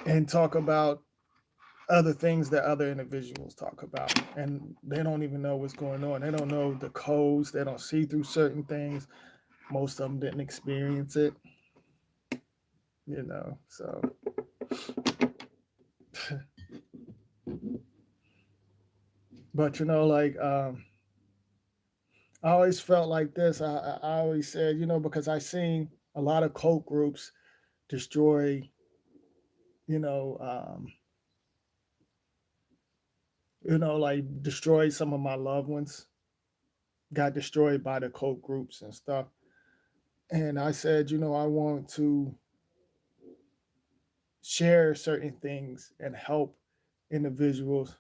and talk about other things that other individuals talk about, and they don't even know what's going on. They don't know the codes. They don't see through certain things. Most of them didn't experience it, you know. So, but you know, like I always felt like this. I always said, you know, because I seen a lot of cult groups destroy, you know, like destroy some of my loved ones. Got destroyed by the cult groups and stuff. And I said, you know, I want to share certain things and help individuals.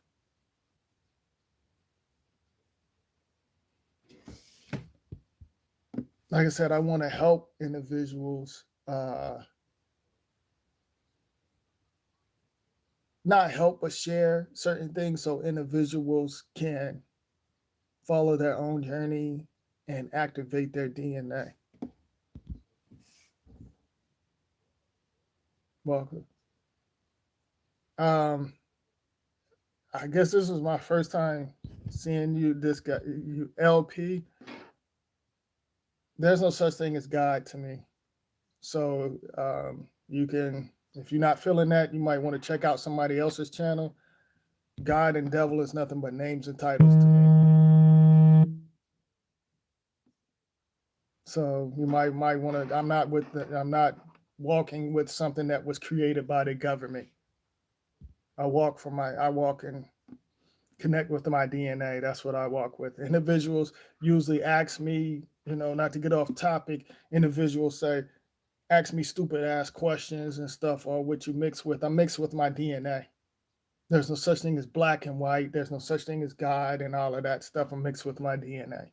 Like I said, I want to help individuals, not help, but share certain things so individuals can follow their own journey and activate their DNA. Welcome. Um, I guess this was my first time seeing you, this guy, you LP. There's no such thing as God to me. So you can, if you're not feeling that, you might want to check out somebody else's channel. God and devil is nothing but names and titles to me. So you might want to. I'm not walking with something that was created by the government. I walk and connect with my DNA. That's what I walk with. Individuals usually ask me, you know, not to get off topic. Individuals say, ask me stupid ass questions and stuff, or what you mix with. I'm mixed with my DNA. There's no such thing as black and white. There's no such thing as God and all of that stuff. I'm mixed with my DNA.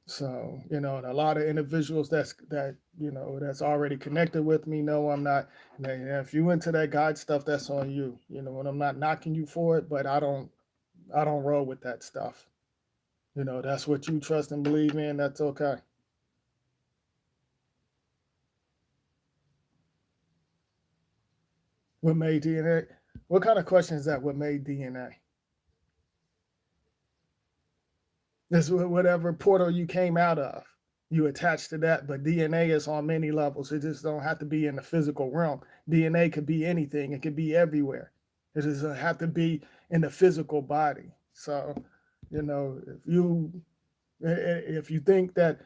So, you know, and a lot of individuals that's already connected with me know I'm not. If you into that God stuff, that's on you. You know, and I'm not knocking you for it, but I don't roll with that stuff. You know, that's what you trust and believe in. That's okay. What made DNA? What kind of question is that? What made DNA? That's whatever portal you came out of. You attach to that, but DNA is on many levels. It just don't have to be in the physical realm. DNA could be anything. It could be everywhere. It doesn't have to be in the physical body. So, you know, if you think that,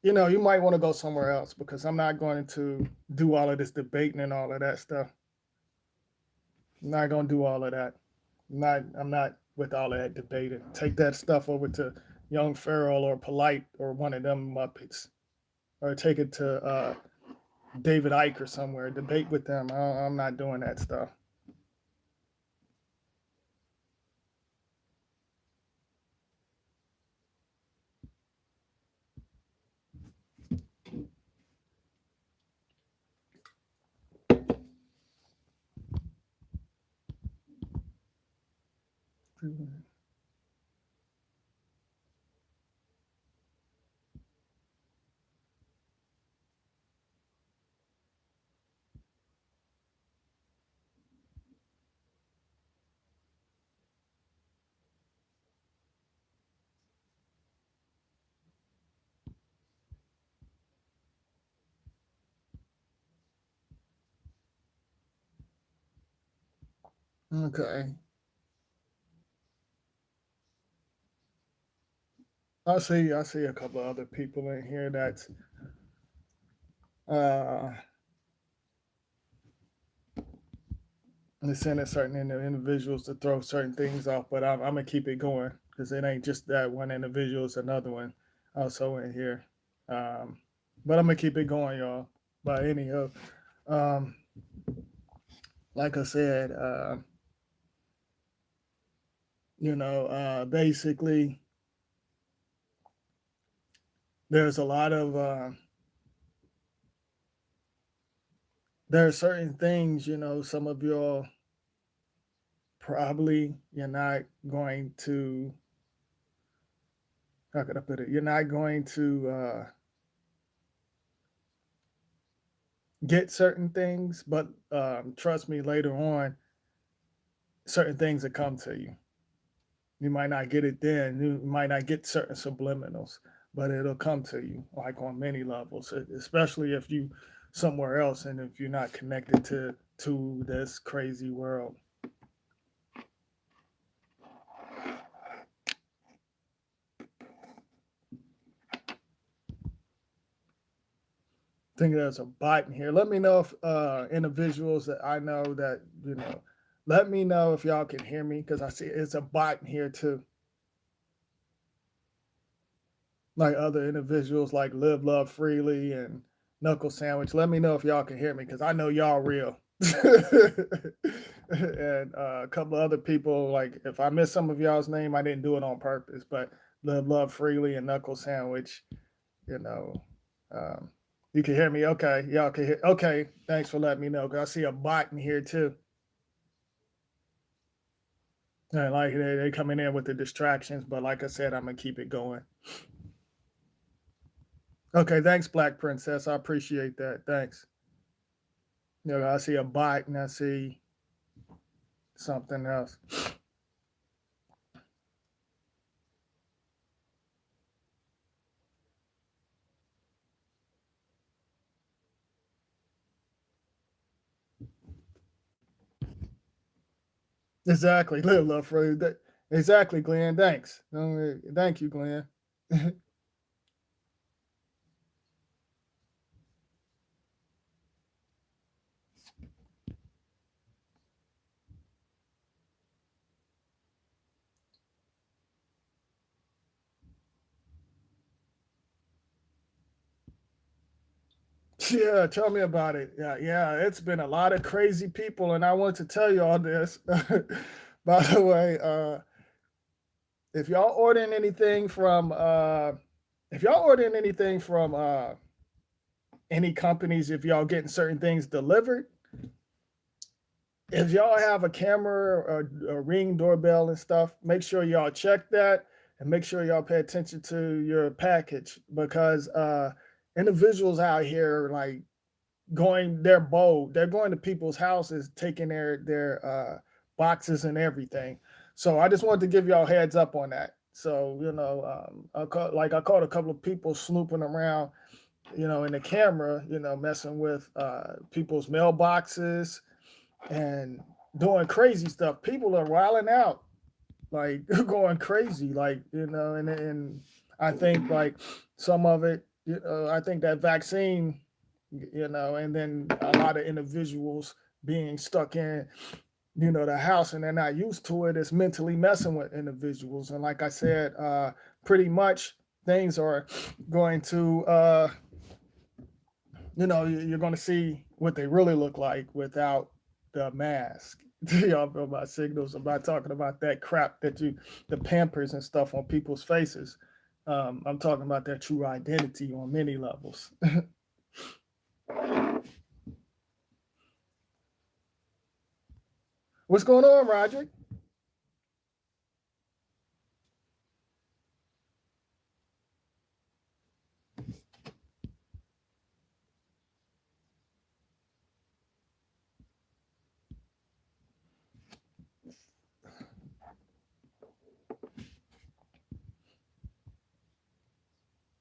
you know, you might want to go somewhere else, because I'm not going to do all of this debating and all of that stuff. I'm not going to do all of that. I'm not with all of that debating. Take that stuff over to Young Farrell or Polite or one of them Muppets, or take it to David Icke or somewhere. Debate with them. I'm not doing that stuff. Okay. I see a couple of other people in here that's uh sending certain individuals to throw certain things off, but I'm gonna keep it going, because it ain't just that one individual; it's another one also in here. But I'm gonna keep it going, y'all. But anyhow, um, like I said, basically, there's a lot of there are certain things, some of y'all probably you're not going to, how could I put it? You're not going to get certain things, but trust me, later on, certain things that come to you. You might not get it then. You might not get certain subliminals, but it'll come to you like on many levels, especially if you somewhere else and if you're not connected to this crazy world. I think there's a bot in here. Let me know if individuals that I know that let me know if y'all can hear me because I see it's a bot in here too. Like other individuals like Live Love Freely and Knuckle Sandwich. Let me know if y'all can hear me because I know y'all real. And a couple of other people, like if I miss some of y'all's name, I didn't do it on purpose, but Live Love Freely and Knuckle Sandwich, you know, you can hear me. Okay. Y'all can hear. Okay. Thanks for letting me know. Cause I see a bot in here too. And like they coming in with the distractions, but like I said, I'm gonna keep it going. Okay, thanks, Black Princess. I appreciate that. Thanks. I see a bot and I see something else. Exactly. Live love for that. Exactly, Glenn. Thanks. Thank you, Glenn. Yeah, tell me about it. Yeah, it's been a lot of crazy people, and I want to tell you all this. By the way, if y'all ordering anything from if y'all ordering anything from any companies, if y'all getting certain things delivered, if y'all have a camera or a ring doorbell and stuff, make sure y'all check that and make sure y'all pay attention to your package because individuals out here like they're bold. They're going to people's houses, taking their boxes and everything. So I just wanted to give y'all heads up on that. So I caught a couple of people snooping around, in the camera, messing with people's mailboxes and doing crazy stuff. People are wilding out, like going crazy, like and I think like some of it, I think that vaccine, and then a lot of individuals being stuck in, the house and they're not used to it is mentally messing with individuals. And like I said, pretty much things are going to, you're going to see what they really look like without the mask. Y'all feel my signals about talking about that crap the Pampers and stuff on people's faces. I'm talking about their true identity on many levels. What's going on, Roderick?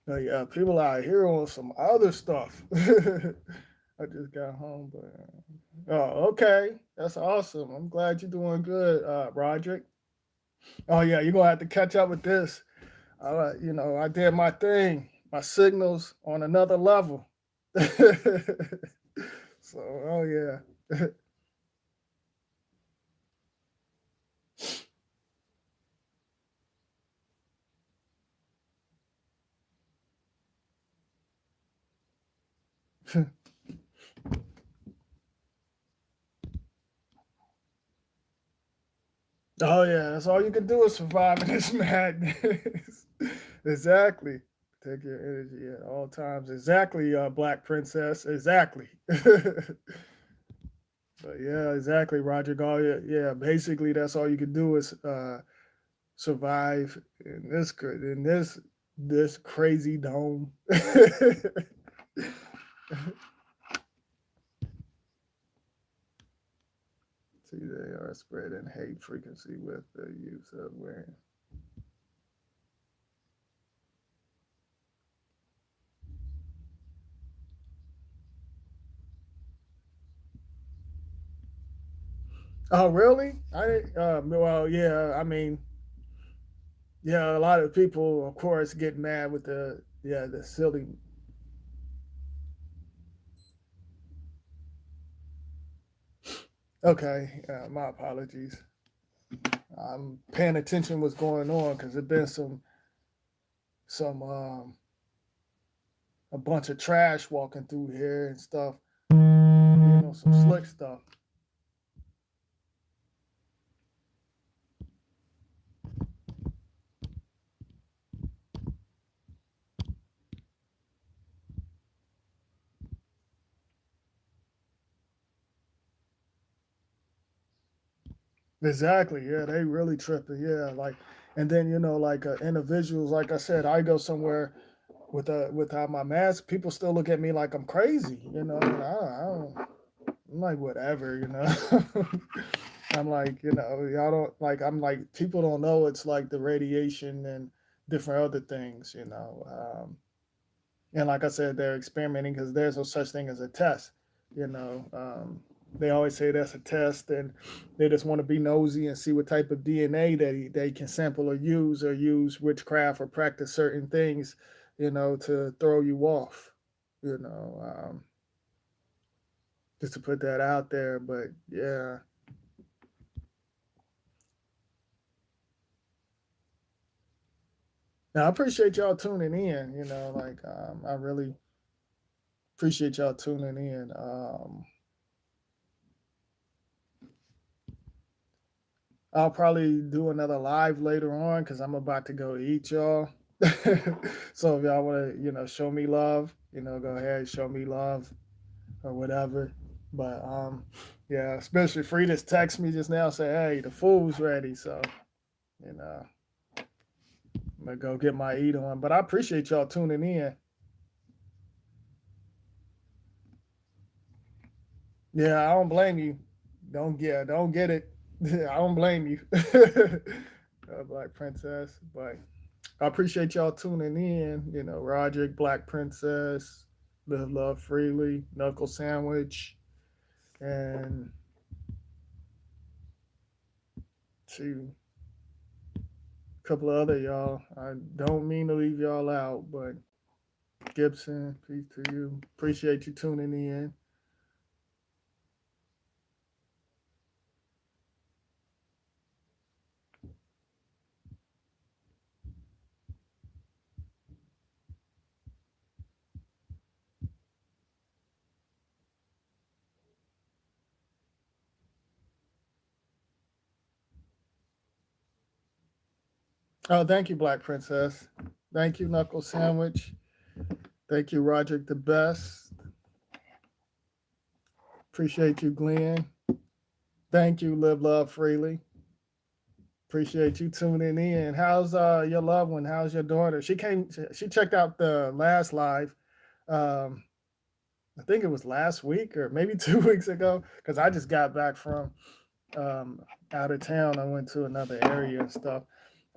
Oh yeah, people out here on some other stuff. I just got home, but oh, okay, that's awesome. I'm glad you're doing good, Roderick. Oh yeah, you're gonna have to catch up with this. I did my thing, my signals on another level. So, oh yeah. Oh yeah, that's all you can do is survive in this madness. Exactly. Take your energy at all times. Exactly, Black Princess. Exactly. But yeah, exactly, Roger. All yeah, basically that's all you can do is survive in this crazy dome. See, they are spreading hate frequency with the use of wearing. Oh, really? Well, yeah. I mean, yeah. A lot of people, of course, get mad with the silly. Okay, my apologies. I'm paying attention what's going on because there's been some a bunch of trash walking through here and stuff. Some slick stuff. Exactly. Yeah, they really tripping. Yeah, like, and then like individuals. Like I said, I go somewhere without my mask. People still look at me like I'm crazy. And I don't. I'm like whatever. I'm like y'all don't like. I'm like people don't know it's like the radiation and different other things. And like I said, they're experimenting because there's no such thing as a test. You know, they always say that's a test, and they just want to be nosy and see what type of DNA that they can sample or use witchcraft or practice certain things, to throw you off. You know, just to put that out there. But yeah, now I appreciate y'all tuning in. Like I really appreciate y'all tuning in. I'll probably do another live later on because I'm about to go eat, y'all. So if y'all want to, show me love, go ahead, show me love or whatever. But yeah, especially Frida's text me just now, say, hey, the food's ready. So, you know, I'm gonna go get my eat on. But I appreciate y'all tuning in. Yeah, I don't blame you. Don't get it. I don't blame you. Black Princess. But I appreciate y'all tuning in. Roderick, Black Princess, Live Love Freely, Knuckle Sandwich, and to a couple of other y'all. I don't mean to leave y'all out, but Gibson, peace to you. Appreciate you tuning in. Oh, thank you, Black Princess. Thank you, Knuckle Sandwich. Thank you, Roderick the Best. Appreciate you, Glenn. Thank you, Live Love Freely. Appreciate you tuning in. How's your loved one? How's your daughter? She checked out the last live. Um, I think it was last week or maybe 2 weeks ago because I just got back from um, out of town. I went to another area and stuff.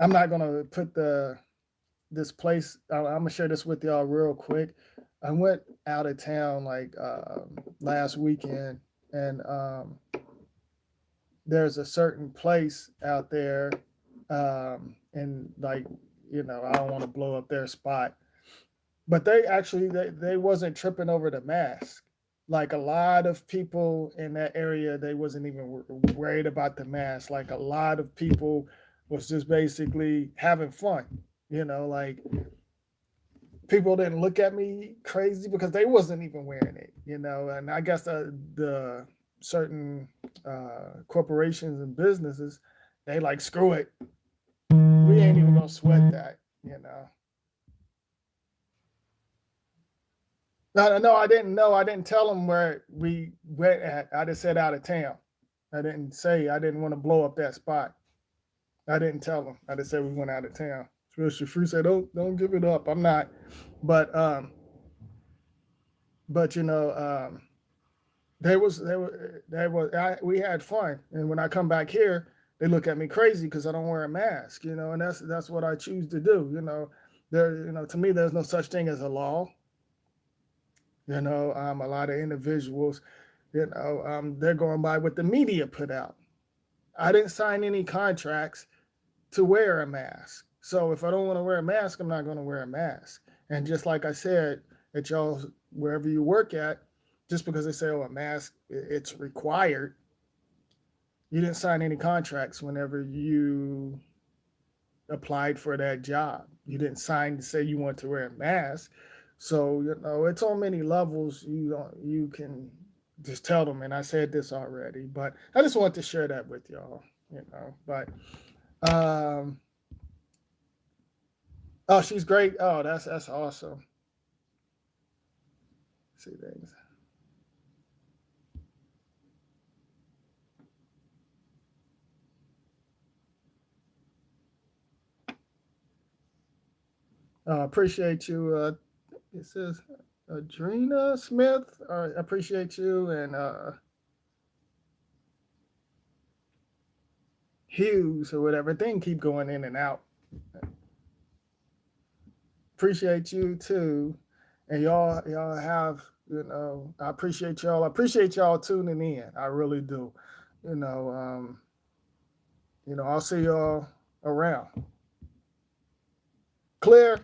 I'm not gonna put this place. I'm gonna share this with y'all real quick. I went out of town like last weekend, and there's a certain place out there, and like I don't want to blow up their spot, but they wasn't tripping over the mask. Like a lot of people in that area, they wasn't even worried about the mask. Like a lot of people was just basically having fun. Like people didn't look at me crazy because they wasn't even wearing it. And I guess the certain corporations and businesses, they like screw it. We ain't even gonna sweat that. No, I didn't know. I didn't tell them where we went at. I just said out of town. I didn't say I didn't want to blow up that spot. I didn't tell them. I just said we went out of town. So Shafru said, don't give it up. I'm not. But but we had fun. And when I come back here, they look at me crazy because I don't wear a mask, and that's what I choose to do. To me, there's no such thing as a law. A lot of individuals, they're going by what the media put out. I didn't sign any contracts to wear a mask. So if I don't want to wear a mask, I'm not going to wear a mask. And just like I said, at y'all, wherever you work at, just because they say, oh, a mask, it's required, you didn't sign any contracts whenever you applied for that job. You didn't sign to say you want to wear a mask. So, it's on many levels. You can just tell them, and I said this already, but I just want to share that with y'all, but oh, she's great. Oh, that's awesome. See things. Appreciate you. It says Adrena Smith. Appreciate you, and Hughes or whatever. Thing keep going in and out. Appreciate you too, and y'all have I appreciate y'all. I appreciate y'all tuning in. I really do. I'll see y'all around. Clear.